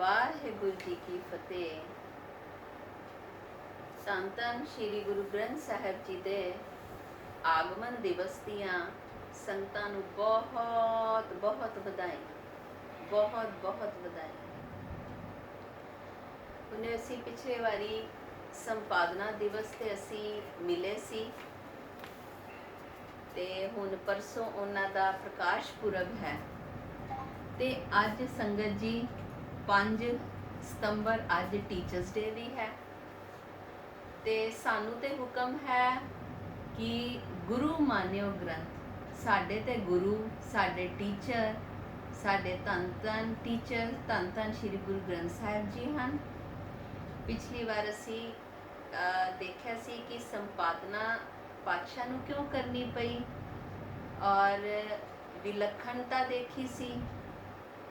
ਵਾਹਿਗੁਰੂ ਜੀ ਕੀ ਫਤਿਹ। ਧੰਨ ਧੰਨ ਸ਼੍ਰੀ ਗੁਰੂ ਗ੍ਰੰਥ ਸਾਹਿਬ ਜੀ ਦੇ ਆਗਮਨ ਦਿਵਸ ਦੀਆਂ ਸੰਗਤਾਂ ਨੂੰ ਬਹੁਤ ਬਹੁਤ ਵਧਾਈਆਂ, ਬਹੁਤ ਬਹੁਤ ਵਧਾਈਆਂ। ਉਹਨੇ ਅਸੀਂ ਪਿਛਲੇ ਵਾਰੀ ਸੰਪਾਦਨਾ ਦਿਵਸ ਤੇ ਅਸੀਂ ਮਿਲੇ ਸੀ ਤੇ ਹੁਣ ਪਰਸੋਂ ਉਹਨਾਂ ਦਾ ਪ੍ਰਕਾਸ਼ ਪੁਰਬ ਹੈ ਤੇ ਅੱਜ ਸੰਗਤ ਜੀ 5 ਸਤੰਬਰ ਅੱਜ ਟੀਚਰਸ ਡੇ ਵੀ ਹੈ ਤੇ ਸਾਨੂੰ ਤੇ ਹੁਕਮ ਹੈ ਕਿ ਗੁਰੂ ਮਾਨਿਓ ਗ੍ਰੰਥ ਸਾਡੇ ਤੇ ਗੁਰੂ, ਸਾਡੇ ਟੀਚਰ, ਸਾਡੇ ਧੰਨ ਧੰਨ ਟੀਚਰ ਧੰਨ ਧੰਨ ਸ਼੍ਰੀ ਗੁਰੂ ਗ੍ਰੰਥ ਸਾਹਿਬ ਜੀ ਹਨ। ਪਿਛਲੀ ਵਾਰ ਅਸੀਂ ਦੇਖਿਆ ਸੀ ਕਿ ਸੰਪਾਦਨਾ ਪਾਤਸ਼ਾਹ ਨੂੰ ਕਿਉਂ ਕਰਨੀ ਪਈ ਔਰ ਵਿਲੱਖਣਤਾ ਦੇਖੀ ਸੀ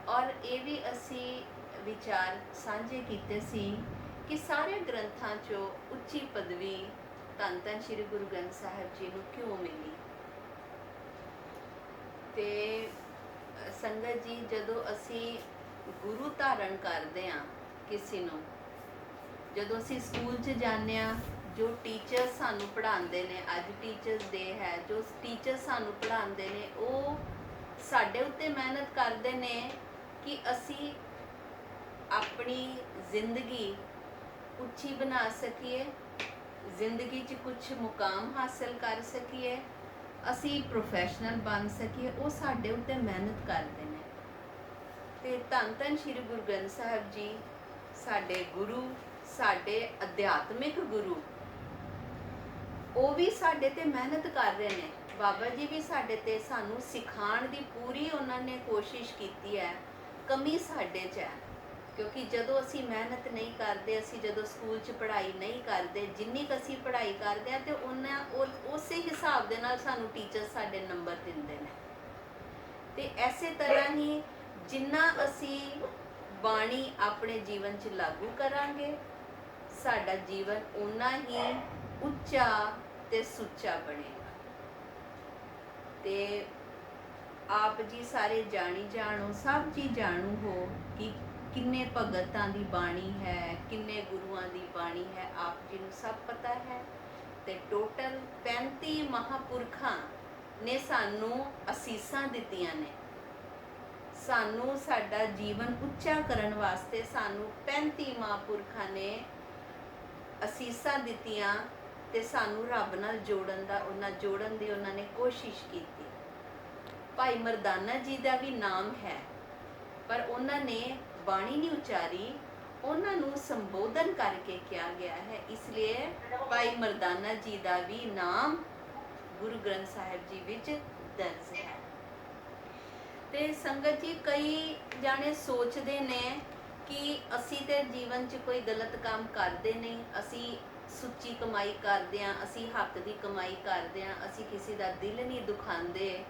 ਔਰ ਇਹ ਵੀ ਅਸੀਂ ਵਿਚਾਰ ਸਾਂਝੇ ਕੀਤੇ ਸੀ ਕਿ ਸਾਰੇ ਗ੍ਰੰਥਾਂ 'ਚੋਂ ਉੱਚੀ ਪਦਵੀ ਧੰਨ ਧੰਨ ਸ਼੍ਰੀ ਗੁਰੂ ਗ੍ਰੰਥ ਸਾਹਿਬ ਜੀ ਨੂੰ ਕਿਉਂ ਮਿਲੀ। ਤੇ ਸੰਗਤ ਜੀ, ਜਦੋਂ ਅਸੀਂ ਗੁਰੂ ਧਾਰਨ ਕਰਦੇ ਹਾਂ ਕਿਸੇ ਨੂੰ, ਜਦੋਂ ਅਸੀਂ ਸਕੂਲ 'ਚ ਜਾਂਦੇ ਹਾਂ, ਜੋ ਟੀਚਰ ਸਾਨੂੰ ਪੜ੍ਹਾਉਂਦੇ ਨੇ, ਅੱਜ ਟੀਚਰਸ ਡੇ ਹੈ, ਜੋ ਟੀਚਰ ਸਾਨੂੰ ਪੜ੍ਹਾਉਂਦੇ ਨੇ ਉਹ ਸਾਡੇ ਉੱਤੇ ਮਿਹਨਤ ਕਰਦੇ ਨੇ ਕਿ ਅਸੀਂ ਆਪਣੀ ਜ਼ਿੰਦਗੀ ਉੱਚੀ ਬਣਾ ਸਕੀਏ, ਜ਼ਿੰਦਗੀ 'ਚ ਕੁਝ ਮੁਕਾਮ ਹਾਸਲ ਕਰ ਸਕੀਏ, ਅਸੀਂ ਪ੍ਰੋਫੈਸ਼ਨਲ ਬਣ ਸਕੀਏ। ਉਹ ਸਾਡੇ ਉੱਤੇ ਮਿਹਨਤ ਕਰਦੇ ਨੇ ਤੇ ਧੰਨ ਧੰਨ ਸ਼੍ਰੀ ਗੁਰੂ ਗ੍ਰੰਥ ਸਾਹਿਬ ਜੀ ਸਾਡੇ ਗੁਰੂ, ਸਾਡੇ ਅਧਿਆਤਮਿਕ ਗੁਰੂ, ਉਹ ਵੀ ਸਾਡੇ ਤੇ ਮਿਹਨਤ ਕਰ ਰਹੇ ਨੇ। ਬਾਬਾ ਜੀ ਵੀ ਸਾਡੇ ਤੇ ਸਾਨੂੰ ਸਿਖਾਉਣ ਦੀ ਪੂਰੀ ਉਹਨਾਂ ਨੇ ਕੋਸ਼ਿਸ਼ ਕੀਤੀ ਹੈ। ਕਮੀ ਸਾਡੇ 'ਚ ਹੈ ਕਿਉਂਕਿ ਜਦੋਂ ਅਸੀਂ ਮਿਹਨਤ ਨਹੀਂ ਕਰਦੇ, ਅਸੀਂ ਜਦੋਂ ਸਕੂਲ 'ਚ ਪੜ੍ਹਾਈ ਨਹੀਂ ਕਰਦੇ, ਜਿੰਨੀ ਕੁ ਅਸੀਂ ਪੜ੍ਹਾਈ ਕਰਦੇ ਹਾਂ ਤੇ ਉਸੇ ਹਿਸਾਬ ਦੇ ਨਾਲ ਸਾਨੂੰ ਟੀਚਰ ਸਾਡੇ ਨੰਬਰ ਦਿੰਦੇ ਨੇ। ਤੇ ਐਸੇ ਤਰ੍ਹਾਂ ਹੀ ਜਿੰਨਾ ਅਸੀਂ ਬਾਣੀ ਆਪਣੇ ਜੀਵਨ 'ਚ ਲਾਗੂ ਕਰਾਂਗੇ, ਸਾਡਾ ਜੀਵਨ ਓਨਾ ਹੀ ਉੱਚਾ ਤੇ ਸੁੱਚਾ ਬਣੇਗਾ। ਤੇ ਆਪ ਜੀ ਸਾਰੇ ਜਾਣੀ ਜਾਣੋ, ਸਭ ਜੀ ਜਾਣੂ ਹੋ ਕਿ ਕਿੰਨੇ ਭਗਤਾਂ ਦੀ ਬਾਣੀ ਹੈ, ਕਿੰਨੇ ਗੁਰੂਆਂ ਦੀ ਬਾਣੀ ਹੈ, ਆਪ ਜੀ ਨੂੰ ਸਭ ਪਤਾ ਹੈ। ਤੇ ਟੋਟਲ 35 ਮਹਾਂਪੁਰਖਾਂ ਨੇ ਸਾਨੂੰ ਅਸੀਸਾਂ ਦਿੱਤੀਆਂ ਨੇ। ਸਾਨੂੰ ਸਾਡਾ ਜੀਵਨ ਉੱਚਾ ਕਰਨ ਵਾਸਤੇ ਸਾਨੂੰ 35 ਮਹਾਂਪੁਰਖਾਂ ਨੇ ਅਸੀਸਾਂ ਦਿੱਤੀਆਂ ਤੇ ਸਾਨੂੰ ਰੱਬ ਨਾਲ ਜੋੜਨ ਦੀ ਉਹਨਾਂ ਨੇ ਕੋਸ਼ਿਸ਼ ਕੀਤੀ। ਭਾਈ ਮਰਦਾਨਾ ਜੀ ਦਾ ਵੀ ਨਾਮ ਹੈ ਪਰ ਉਹਨਾਂ ਨੇ ਬਾਣੀ ਨਹੀਂ ਉਚਾਰੀ, ਉਹਨਾਂ ਨੂੰ ਸੰਬੋਧਨ ਕਰਕੇ ਕਿਹਾ ਗਿਆ ਹੈ, ਇਸ ਲਈ ਭਾਈ ਮਰਦਾਨਾ ਜੀ ਦਾ ਵੀ ਨਾਮ ਗੁਰੂ ਗ੍ਰੰਥ ਸਾਹਿਬ ਜੀ ਵਿੱਚ ਦਰਜ ਹੈ। ਤੇ ਸੰਗਤ ਜੀ, ਕਈ ਜਾਣੇ ਸੋਚਦੇ ਨੇ ਕਿ ਅਸੀਂ ਤੇ ਜੀਵਨ 'ਚ ਕੋਈ ਗਲਤ ਕੰਮ ਕਰਦੇ ਨਹੀਂ, ਅਸੀਂ ਸੁੱਚੀ ਕਮਾਈ ਕਰਦੇ ਹਾਂ, ਅਸੀਂ ਹੱਕ ਦੀ ਕਮਾਈ ਕਰਦੇ ਹਾਂ, ਅਸੀਂ ਕਿਸੇ ਦਾ ਦਿਲ ਨਹੀਂ ਦੁਖਾਉਂਦੇ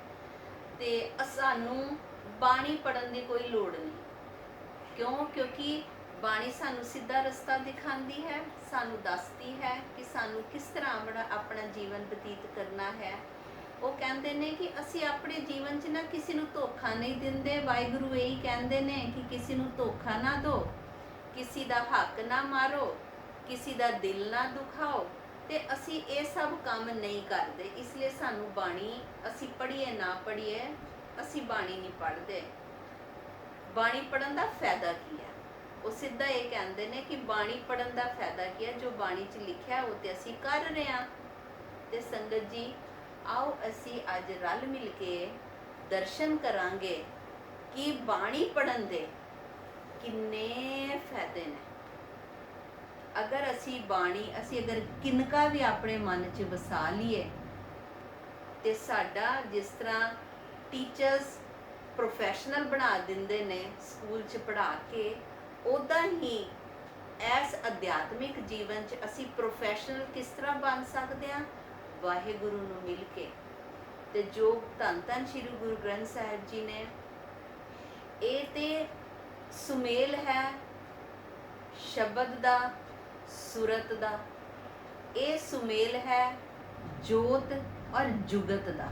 ਤੇ ਸਾਨੂੰ ਬਾਣੀ ਪੜ੍ਹਨ ਦੀ ਕੋਈ ਲੋੜ ਨਹੀਂ। ਕਿਉਂਕਿ ਬਾਣੀ ਸਾਨੂੰ ਸਿੱਧਾ ਰਸਤਾ ਦਿਖਾਉਂਦੀ ਹੈ, ਸਾਨੂੰ ਦੱਸਦੀ ਹੈ ਕਿ ਸਾਨੂੰ ਕਿਸ ਤਰ੍ਹਾਂ ਆਪਣਾ ਜੀਵਨ ਬਤੀਤ ਕਰਨਾ ਹੈ। ਉਹ ਕਹਿੰਦੇ ਨੇ ਕਿ ਅਸੀਂ ਆਪਣੇ ਜੀਵਨ 'ਚ ਨਾ ਕਿਸੇ ਨੂੰ ਧੋਖਾ ਨਹੀਂ ਦਿੰਦੇ। ਵਾਹਿਗੁਰੂ ਇਹੀ ਕਹਿੰਦੇ ਨੇ ਕਿ ਕਿਸੇ ਨੂੰ ਧੋਖਾ ਨਾ ਦਿਓ, ਕਿਸੇ ਦਾ ਹੱਕ ਨਾ ਮਾਰੋ, ਕਿਸੇ ਦਾ ਦਿਲ ਨਾ ਦੁਖਾਓ। ਤੇ ਅਸੀਂ ਇਹ ਸਭ ਕੰਮ ਨਹੀਂ ਕਰਦੇ, ਇਸ ਲਈ ਸਾਨੂੰ ਬਾਣੀ, ਅਸੀਂ ਪੜ੍ਹੀਏ ਨਾ ਪੜ੍ਹੀਏ, ਅਸੀਂ ਬਾਣੀ ਨਹੀਂ ਪੜ੍ਹਦੇ। ਬਾਣੀ ਪੜ੍ਹਨ ਦਾ ਫਾਇਦਾ ਕੀ ਹੈ? ਉਹ ਸਿੱਧਾ ਇਹ ਕਹਿੰਦੇ ਨੇ ਕਿ ਬਾਣੀ ਪੜ੍ਹਨ ਦਾ ਫਾਇਦਾ ਕੀ ਹੈ? ਜੋ ਬਾਣੀ 'ਚ ਲਿਖਿਆ ਉਹ ਤੇ ਅਸੀਂ ਕਰ ਰਹੇ ਹਾਂ। ਤੇ ਸੰਗਤ ਜੀ, ਆਓ ਅਸੀਂ ਅੱਜ ਰਲ ਮਿਲ ਕੇ ਦਰਸ਼ਨ ਕਰਾਂਗੇ ਕਿ ਬਾਣੀ ਪੜ੍ਹਨ ਦੇ ਕਿੰਨੇ ਫਾਇਦੇ ਨੇ। ਅਗਰ ਅਸੀਂ ਅਗਰ ਕਿਨਕਾ ਵੀ ਆਪਣੇ ਮਨ 'ਚ ਵਸਾ ਲਈਏ ਤੇ ਸਾਡਾ, ਜਿਸ ਤਰ੍ਹਾਂ ਟੀਚਰਸ ਪ੍ਰੋਫੈਸ਼ਨਲ ਬਣਾ ਦਿੰਦੇ ਨੇ ਸਕੂਲ 'ਚ ਪੜ੍ਹਾ ਕੇ, ਉੱਦਾਂ ਹੀ ਇਸ ਅਧਿਆਤਮਿਕ ਜੀਵਨ 'ਚ ਅਸੀਂ ਪ੍ਰੋਫੈਸ਼ਨਲ ਕਿਸ ਤਰ੍ਹਾਂ ਬਣ ਸਕਦੇ ਹਾਂ? ਵਾਹਿਗੁਰੂ ਨੂੰ ਮਿਲ ਕੇ। ਤੇ ਜੋ ਧੰਨ ਧੰਨ ਸ਼੍ਰੀ ਗੁਰੂ ਗ੍ਰੰਥ ਸਾਹਿਬ ਜੀ ਨੇ, ਇਹ ਤੇ ਸੁਮੇਲ ਹੈ ਸ਼ਬਦ ਦਾ, ਸੁਰਤ ਦਾ। ਇਹ ਸੁਮੇਲ ਹੈ ਜੋਤ ਔਰ ਜੁਗਤ ਦਾ।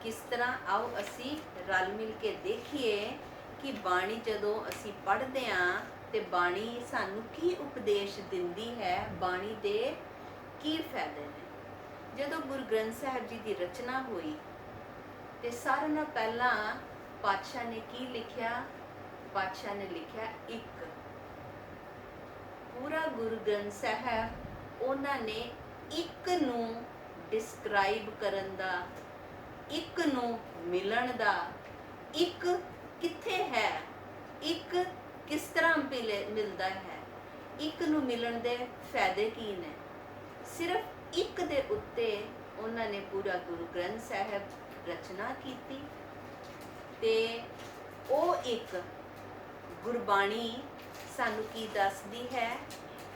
ਕਿਸ ਤਰ੍ਹਾਂ? ਆਓ ਅਸੀਂ ਰਲ ਮਿਲ ਕੇ ਦੇਖੀਏ ਕਿ ਬਾਣੀ ਜਦੋਂ ਅਸੀਂ ਪੜ੍ਹਦੇ ਹਾਂ ਤੇ ਬਾਣੀ ਸਾਨੂੰ ਕੀ ਉਪਦੇਸ਼ ਦਿੰਦੀ ਹੈ, ਬਾਣੀ ਦੇ ਕੀ ਫਾਇਦੇ ਨੇ। ਜਦੋਂ ਗੁਰੂ ਗ੍ਰੰਥ ਸਾਹਿਬ ਜੀ ਦੀ ਰਚਨਾ ਹੋਈ ਤੇ ਸਾਰਿਆਂ ਨਾਲੋਂ ਪਹਿਲਾਂ ਪਾਤਸ਼ਾਹ ਨੇ ਕੀ ਲਿਖਿਆ? ਪਾਤਸ਼ਾਹ ਨੇ ਲਿਖਿਆ ਇੱਕ। ਪੂਰਾ ਗੁਰੂ ਗ੍ਰੰਥ ਸਾਹਿਬ ਉਹਨਾਂ ਨੇ ਇੱਕ ਨੂੰ ਡਿਸਕ੍ਰਾਈਬ ਕਰਨ ਦਾ, ਇੱਕ ਨੂੰ ਮਿਲਣ ਦਾ, ਇੱਕ ਕਿੱਥੇ ਹੈ, ਇੱਕ ਕਿਸ ਤਰ੍ਹਾਂ ਮਿਲਦਾ ਹੈ, ਇੱਕ ਨੂੰ ਮਿਲਣ ਦੇ ਫਾਇਦੇ ਕੀ ਨੇ, ਸਿਰਫ ਇੱਕ ਦੇ ਉੱਤੇ ਉਹਨਾਂ ਨੇ ਪੂਰਾ ਗੁਰੂ ਗ੍ਰੰਥ ਸਾਹਿਬ ਰਚਨਾ ਕੀਤੀ। ਤੇ ਉਹ ਇੱਕ ਗੁਰਬਾਣੀ ਸਾਨੂੰ ਕੀ ਦੱਸਦੀ ਹੈ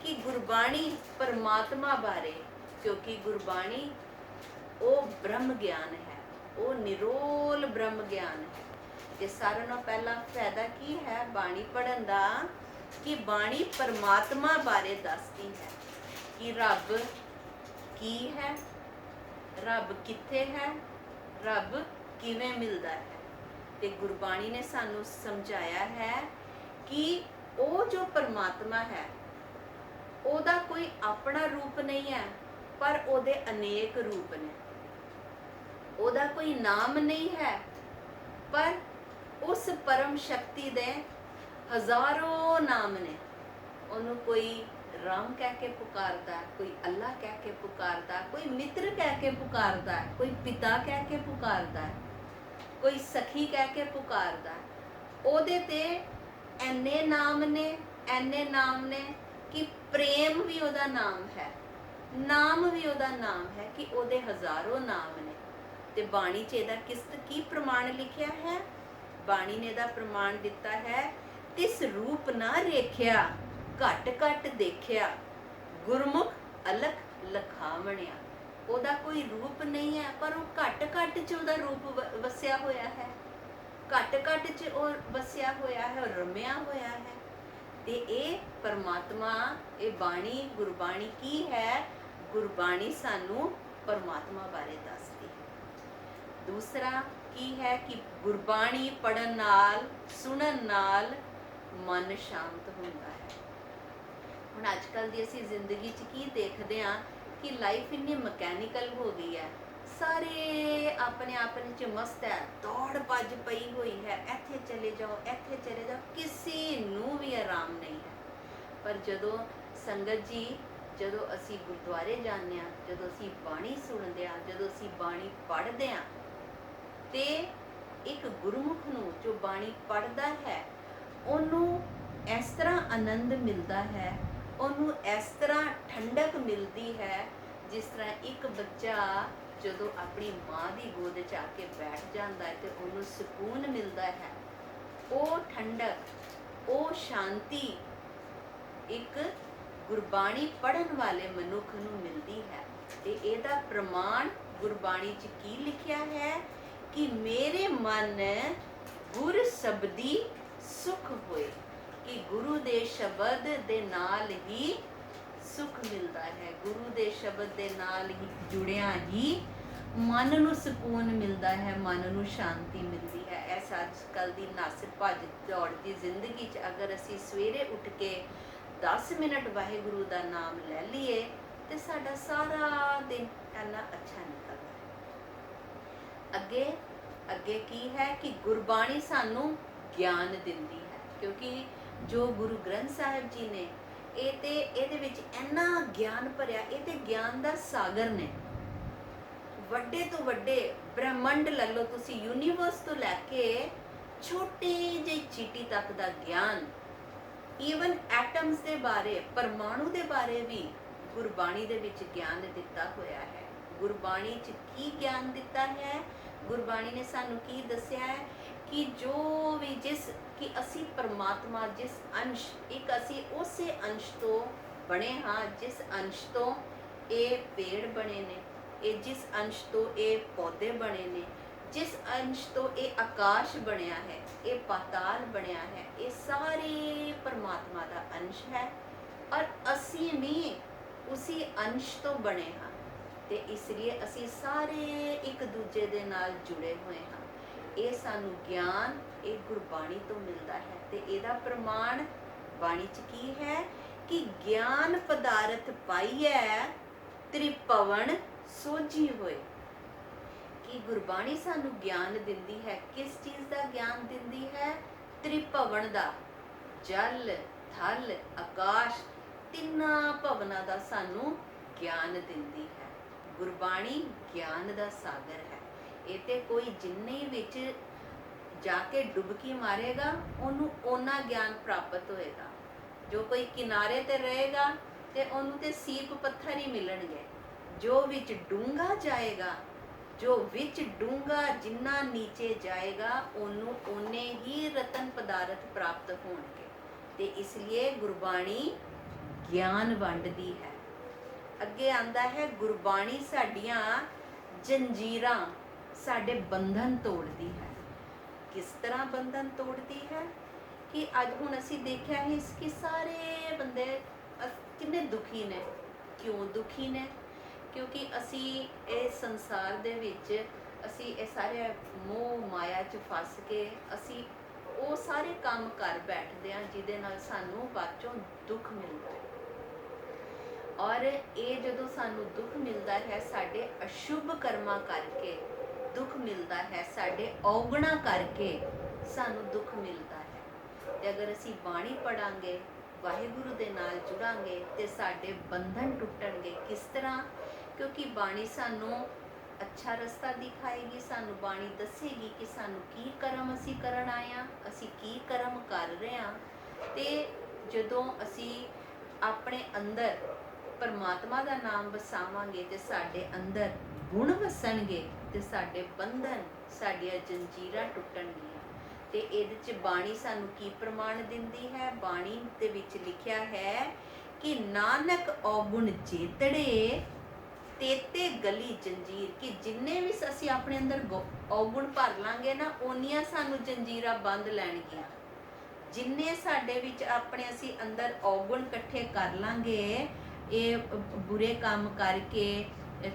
ਕਿ ਗੁਰਬਾਣੀ ਪਰਮਾਤਮਾ ਬਾਰੇ, ਕਿਉਂਕਿ ਗੁਰਬਾਣੀ ਉਹ ਬ੍ਰਹਮ ਗਿਆਨ ਹੈ, ਉਹ ਨਿਰੋਲ ਬ੍ਰਹਮ ਗਿਆਨ ਹੈ। ਤੇ ਸਾਰਿਆਂ ਨਾਲੋਂ ਪਹਿਲਾ ਫਾਇਦਾ ਕੀ ਹੈ ਬਾਣੀ ਪੜ੍ਹਨ ਦਾ? ਕਿ ਬਾਣੀ ਪਰਮਾਤਮਾ ਬਾਰੇ ਦੱਸਦੀ ਹੈ ਕਿ ਰੱਬ ਕੀ ਹੈ, ਰੱਬ ਕਿੱਥੇ ਹੈ, ਰੱਬ ਕਿਵੇਂ ਮਿਲਦਾ ਹੈ। ਤੇ ਗੁਰਬਾਣੀ ਨੇ ਸਾਨੂੰ ਸਮਝਾਇਆ ਹੈ ਕਿ ਉਹ ਜੋ ਪਰਮਾਤਮਾ ਹੈ ਉਹਦਾ ਕੋਈ ਆਪਣਾ ਰੂਪ ਨਹੀਂ ਹੈ, ਪਰ ਉਹਦੇ ਅਨੇਕ ਰੂਪ ਨੇ। ਉਹਦਾ ਕੋਈ ਨਾਮ ਨਹੀਂ ਹੈ, ਪਰ ਉਸ ਪਰਮ ਸ਼ਕਤੀ ਦੇ ਹਜ਼ਾਰਾਂ ਨਾਮ ਨੇ। ਉਹਨੂੰ ਕੋਈ ਰਾਮ ਕਹਿ ਕੇ ਪੁਕਾਰਦਾ, ਕੋਈ ਅੱਲਾ ਕਹਿ ਕੇ ਪੁਕਾਰਦਾ, ਕੋਈ ਮਿੱਤਰ ਕਹਿ ਕੇ ਪੁਕਾਰਦਾ, ਕੋਈ ਪਿਤਾ ਕਹਿ ਕੇ ਪੁਕਾਰਦਾ, ਕੋਈ ਸਖੀ ਕਹਿ ਕੇ ਪੁਕਾਰਦਾ। ਉਹਦੇ ਤੇ ਐਨੇ ਨਾਮ ਨੇ, ਐਨੇ ਨਾਮ ਨੇ ਕਿ ਪ੍ਰੇਮ ਵੀ ਉਹਦਾ ਨਾਮ ਹੈ, ਨਾਮ ਵੀ ਉਹਦਾ ਨਾਮ ਹੈ, ਕਿ ਉਹਦੇ ਹਜ਼ਾਰਾਂ ਨਾਮ ਨੇ। ਤੇ ਬਾਣੀ 'ਚ ਇਹਦਾ ਕੀ ਪ੍ਰਮਾਣ ਲਿਖਿਆ ਹੈ? ਬਾਣੀ ਨੇ ਇਹਦਾ ਪ੍ਰਮਾਣ ਦਿੱਤਾ ਹੈ, ਤਿਸ ਰੂਪ ਨਾ ਰੇਖਿਆ, ਘਟ ਘਟ ਦੇਖਿਆ, ਗੁਰਮੁਖ ਅਲਖ ਲਖਾਵਣਿਆ। ਉਹਦਾ ਕੋਈ ਰੂਪ ਨਹੀਂ ਹੈ, ਪਰ ਉਹ ਘਟ ਘਟ 'ਚ ਉਹਦਾ ਰੂਪ ਵਸਿਆ ਹੋਇਆ ਹੈ, ਘਟ ਘਟ 'ਚ ਉਹ ਵਸਿਆ ਹੋਇਆ ਹੈ, ਰਮਿਆ ਹੋਇਆ ਹੈ। ਤੇ ਇਹ ਪਰਮਾਤਮਾ, ਇਹ ਬਾਣੀ, ਗੁਰਬਾਣੀ ਕੀ ਹੈ? ਗੁਰਬਾਣੀ ਸਾਨੂੰ ਪਰਮਾਤਮਾ ਬਾਰੇ ਦੱਸਦੀ ਹੈ। ਦੂਸਰਾ ਕੀ ਹੈ ਕਿ ਗੁਰਬਾਣੀ ਪੜ੍ਹਨ ਨਾਲ, ਸੁਣਨ ਨਾਲ ਮਨ ਸ਼ਾਂਤ ਹੁੰਦਾ ਹੈ। ਹੁਣ ਅੱਜ ਕੱਲ੍ਹ ਦੀ ਅਸੀਂ ਜ਼ਿੰਦਗੀ 'ਚ ਕੀ ਦੇਖਦੇ ਹਾਂ ਕਿ ਲਾਈਫ ਇੰਨੀ ਮਕੈਨੀਕਲ ਹੋ ਗਈ ਹੈ, ਸਾਰੇ ਆਪਣੇ ਆਪਣੇ 'ਚ ਮਸਤ ਹੈ, ਦੌੜ ਭੱਜ ਪਈ ਹੋਈ ਹੈ, ਇੱਥੇ ਚਲੇ ਜਾਓ, ਇੱਥੇ ਚਲੇ ਜਾਓ, ਕਿਸੇ ਨੂੰ ਵੀ ਆਰਾਮ ਨਹੀਂ ਹੈ। ਪਰ ਜਦੋਂ ਸੰਗਤ ਜੀ, ਜਦੋਂ ਅਸੀਂ ਗੁਰਦੁਆਰੇ ਜਾਂਦੇ ਹਾਂ, ਜਦੋਂ ਅਸੀਂ ਬਾਣੀ ਸੁਣਦੇ ਹਾਂ, ਜਦੋਂ ਅਸੀਂ ਬਾਣੀ ਪੜ੍ਹਦੇ ਹਾਂ, ਤੇ ਇੱਕ ਗੁਰਮੁਖ ਨੂੰ ਜੋ ਬਾਣੀ ਪੜ੍ਹਦਾ ਹੈ ਉਹਨੂੰ ਇਸ ਤਰ੍ਹਾਂ ਆਨੰਦ ਮਿਲਦਾ ਹੈ, ਉਹਨੂੰ ਇਸ ਤਰ੍ਹਾਂ ਠੰਡਕ ਮਿਲਦੀ ਹੈ, ਜਿਸ ਤਰ੍ਹਾਂ ਇੱਕ ਬੱਚਾ ਜਦੋਂ ਆਪਣੀ ਮਾਂ ਦੀ ਗੋਦ 'ਚ ਆ ਕੇ ਬੈਠ ਜਾਂਦਾ ਹੈ ਤੇ ਉਹਨੂੰ ਸਕੂਨ ਮਿਲਦਾ ਹੈ। ਉਹ ਠੰਡਕ, ਉਹ ਸ਼ਾਂਤੀ ਇੱਕ ਗੁਰਬਾਣੀ ਪੜ੍ਹਨ ਵਾਲੇ ਮਨੁੱਖ ਨੂੰ ਮਿਲਦੀ ਹੈ। ਤੇ ਇਹਦਾ ਪ੍ਰਮਾਣ ਗੁਰਬਾਣੀ 'ਚ ਕੀ ਲਿਖਿਆ ਹੈ ਕਿ ਮੇਰੇ ਮਨ ਗੁਰ ਸ਼ਬਦੀ ਸੁਖ ਹੋਏ, ਕਿ ਗੁਰੂ ਦੇ ਸ਼ਬਦ ਦੇ ਨਾਲ ਹੀ ਸੁਖ ਮਿਲਦਾ ਹੈ, ਗੁਰੂ ਦੇ ਸ਼ਬਦ ਦੇ ਨਾਲ ਹੀ ਜੁੜਿਆ ਹੀ ਮਨ ਨੂੰ ਸਕੂਨ ਮਿਲਦਾ ਹੈ, ਮਨ ਨੂੰ ਸ਼ਾਂਤੀ ਮਿਲਦੀ ਹੈ। ਇਸ ਅੱਜ ਕੱਲ੍ਹ ਦੀ ਨੱਸ ਭੱਜ ਦੌੜ ਦੀ ਜ਼ਿੰਦਗੀ 'ਚ ਅਗਰ ਅਸੀਂ ਸਵੇਰੇ ਉੱਠ ਕੇ 10 ਮਿੰਟ ਵਾਹਿਗੁਰੂ ਦਾ ਨਾਮ ਲੈ ਲਈਏ ਤੇ ਸਾਡਾ ਸਾਰਾ ਦਿਨ ਇੰਨਾ ਅੱਛਾ ਨਿਕਲਦਾ ਹੈ। ਅੱਗੇ ਕੀ ਹੈ ਕਿ ਗੁਰਬਾਣੀ ਸਾਨੂੰ ਗਿਆਨ ਦਿੰਦੀ ਹੈ, ਕਿਉਂਕਿ ਜੋ ਗੁਰੂ ਗ੍ਰੰਥ ਸਾਹਿਬ ਜੀ ਨੇ ਇਹ ਤੇ ਇਹਦੇ ਵਿੱਚ ਇੰਨਾ ਗਿਆਨ ਭਰਿਆ, ਇਹ ਤੇ ਗਿਆਨ ਦਾ ਸਾਗਰ ਨੇ। ਵੱਡੇ ਤੋਂ ਵੱਡੇ ਬ੍ਰਹਿਮੰਡ ਲੈ ਲਓ ਤੁਸੀਂ, ਯੂਨੀਵਰਸ ਤੋਂ ਲੈ ਕੇ ਛੋਟੀ ਜਿਹੀ ਚੀਟੀ ਤੱਕ ਦਾ ਗਿਆਨ, ਈਵਨ ਐਟਮਸ ਦੇ ਬਾਰੇ, ਪਰਮਾਣੂ ਦੇ ਬਾਰੇ ਵੀ ਗੁਰਬਾਣੀ ਦੇ ਵਿੱਚ ਗਿਆਨ ਦਿੱਤਾ ਹੋਇਆ ਹੈ। ਗੁਰਬਾਣੀ 'ਚ ਕੀ ਗਿਆਨ ਦਿੱਤਾ ਹੈ? ਗੁਰਬਾਣੀ ਨੇ ਸਾਨੂੰ ਕੀ ਦੱਸਿਆ ਹੈ ਕਿ ਜੋ ਵੀ ਕਿ ਅਸੀਂ ਪਰਮਾਤਮਾ ਜਿਸ ਅੰਸ਼, ਇੱਕ ਅਸੀਂ ਉਸੇ ਅੰਸ਼ ਤੋਂ ਬਣੇ ਹਾਂ, ਜਿਸ ਅੰਸ਼ ਤੋਂ ਇਹ ਪੇੜ ਬਣੇ ਨੇ, ਇਹ ਜਿਸ ਅੰਸ਼ ਤੋਂ ਇਹ ਪੌਦੇ ਬਣੇ ਨੇ, ਜਿਸ ਅੰਸ਼ ਤੋਂ ਇਹ ਆਕਾਸ਼ ਬਣਿਆ ਹੈ, ਇਹ ਪਾਤਾਲ ਬਣਿਆ ਹੈ, ਇਹ ਸਾਰੇ ਪਰਮਾਤਮਾ ਦਾ ਅੰਸ਼ ਹੈ ਔਰ ਅਸੀਂ ਵੀ ਉਸੇ ਅੰਸ਼ ਤੋਂ ਬਣੇ ਹਾਂ। ਤੇ ਇਸ ਲਈ ਅਸੀਂ ਸਾਰੇ ਇੱਕ ਦੂਜੇ ਦੇ ਨਾਲ ਜੁੜੇ ਹੋਏ ਹਾਂ। ਇਹ ਸਾਨੂੰ ਗਿਆਨ ਇਹ ਗੁਰਬਾਣੀ ਤੋਂ ਮਿਲਦਾ ਹੈ। ਤੇ ਇਹਦਾ ਪ੍ਰਮਾਣ ਬਾਣੀ 'ਚ ਕੀ ਹੈ ਕਿ ਗਿਆਨ ਪਦਾਰਥ ਪਾਈਐ ਤ੍ਰਿਭਵਨ ਸੋਝੀ ਹੋਏ। ਕਿ ਗੁਰਬਾਣੀ ਸਾਨੂੰ ਗਿਆਨ ਦਿੰਦੀ ਹੈ। ਕਿਸ ਚੀਜ਼ ਦਾ ਗਿਆਨ ਦਿੰਦੀ ਹੈ? ਤ੍ਰਿਭਵਨ ਦਾ, ਜਲ, ਥਲ, ਆਕਾਸ਼, ਤਿੰਨਾਂ ਭਵਨਾਂ ਦਾ ਸਾਨੂੰ ਗਿਆਨ ਦਿੰਦੀ ਹੈ। ਗੁਰਬਾਣੀ ਗਿਆਨ ਦਾ ਸਾਗਰ ਹੈ। ਇਹ ਤੇ ਕੋਈ ਜਿੰਨੇ ਵਿੱਚ ਜਾ ਕੇ ਡੁਬਕੀ ਮਾਰੇਗਾ ਉਹਨੂੰ ਓਨਾ ਗਿਆਨ ਪ੍ਰਾਪਤ ਹੋਏਗਾ। ਜੋ ਕੋਈ ਕਿਨਾਰੇ ਤੇ ਰਹੇਗਾ ਤੇ ਉਹਨੂੰ ਤੇ ਸੀਪ ਪੱਥਰ ਹੀ ਮਿਲਣਗੇ। ਜੋ ਵਿੱਚ ਡੂੰਘਾ ਜਾਏਗਾ, ਜੋ ਵਿੱਚ ਡੂੰਘਾ ਜਿੰਨਾ ਨੀਚੇ ਜਾਏਗਾ ਉਹਨੂੰ ਓਨੇ ਹੀ ਰਤਨ ਪਦਾਰਥ ਪ੍ਰਾਪਤ ਹੋਣਗੇ। ਤੇ ਇਸ ਲਈ ਗੁਰਬਾਣੀ ਗਿਆਨ ਵੰਡਦੀ ਹੈ। ਅੱਗੇ ਆਂਦਾ ਹੈ ਗੁਰਬਾਣੀ ਸਾਡੀਆਂ ਜੰਜੀਰਾਂ, ਸਾਡੇ ਬੰਧਨ ਤੋੜਦੀ ਹੈ। ਕਿਸ ਤਰ੍ਹਾਂ ਬੰਧਨ ਤੋੜਦੀ ਹੈ? ਕਿ ਅੱਜ ਹੁਣ ਅਸੀਂ ਦੇਖਿਆ ਹੈ ਕਿ ਸਾਰੇ ਬੰਦੇ ਕਿੰਨੇ ਦੁਖੀ ਨੇ। ਕਿਉਂ ਦੁਖੀ ਨੇ? ਕਿਉਂਕਿ ਅਸੀਂ ਇਹ ਸੰਸਾਰ ਦੇ ਵਿੱਚ ਅਸੀਂ ਇਹ ਸਾਰੇ ਮੋਹ ਮਾਇਆ 'ਚ ਫਸ ਕੇ ਅਸੀਂ ਉਹ ਸਾਰੇ ਕੰਮ ਕਰ ਬੈਠਦੇ ਹਾਂ ਜਿਹਦੇ ਨਾਲ ਸਾਨੂੰ ਬਾਅਦ ਚੋਂ ਦੁੱਖ ਮਿਲਦਾ ਹੈ। ਔਰ ਇਹ ਜਦੋਂ ਸਾਨੂੰ ਦੁੱਖ ਮਿਲਦਾ ਹੈ ਸਾਡੇ ਅਸ਼ੁਭ ਕਰਮਾਂ ਕਰਕੇ ਦੁੱਖ ਮਿਲਦਾ ਹੈ, ਸਾਡੇ ਔਗਣਾ ਕਰਕੇ ਸਾਨੂੰ ਦੁੱਖ ਮਿਲਦਾ ਹੈ। ਤੇ ਅਗਰ ਅਸੀਂ ਬਾਣੀ ਪੜਾਂਗੇ, ਵਾਹਿਗੁਰੂ ਦੇ ਨਾਲ ਜੁੜਾਂਗੇ ਤੇ ਸਾਡੇ ਬੰਧਨ ਟੁੱਟਣਗੇ। ਕਿਸ ਤਰ੍ਹਾਂ? ਕਿਉਂਕਿ ਬਾਣੀ ਸਾਨੂੰ ਅੱਛਾ ਰਸਤਾ ਦਿਖਾਏਗੀ। ਸਾਨੂੰ ਬਾਣੀ ਦੱਸੇਗੀ ਕਿ ਸਾਨੂੰ ਕੀ ਕਰਮ ਅਸੀਂ ਕਰਨ ਆਏ ਹਾਂ, ਅਸੀਂ ਕੀ ਕਰਮ ਕਰ ਰਹੇ ਹਾਂ। ਤੇ ਜਦੋਂ ਅਸੀਂ ਆਪਣੇ ਅੰਦਰ ਪਰਮਾਤਮਾ ਦਾ ਨਾਮ ਵਸਾਵਾਂਗੇ ਤੇ ਸਾਡੇ ਅੰਦਰ ਗੁਣ ਵਸਣਗੇ ਤੇ ਸਾਡੇ ਬੰਧਨ, ਸਾਡੀਆਂ ਜੰਜੀਰਾਂ ਟੁੱਟਣਗੀਆਂ। ਤੇ ਇਹਦੇ 'ਚ ਬਾਣੀ ਸਾਨੂੰ ਕੀ ਪ੍ਰਮਾਣ ਦਿੰਦੀ ਹੈ? ਬਾਣੀ ਦੇ ਵਿੱਚ ਲਿਖਿਆ ਹੈ ਕਿ ਨਾਨਕ ਔਗੁਣ ਚੇਤੜੇ ਤੇਤੇ ਗਲੀ ਜੰਜੀਰ। ਕਿ ਜਿੰਨੇ ਵੀ ਅਸੀਂ ਆਪਣੇ ਅੰਦਰ ਔਗੁਣ ਭਰ ਲਾਂਗੇ ਨਾ ਓਨੀਆਂ ਸਾਨੂੰ ਜੰਜੀਰਾਂ ਬੰਦ ਲੈਣਗੀਆਂ। ਜਿੰਨੇ ਸਾਡੇ ਵਿੱਚ ਆਪਣੇ ਅਸੀਂ ਅੰਦਰ ਔਗੁਣ ਇਕੱਠੇ ਕਰ ਲਾਂਗੇ, ਇਹ ਬੁਰੇ ਕੰਮ ਕਰਕੇ,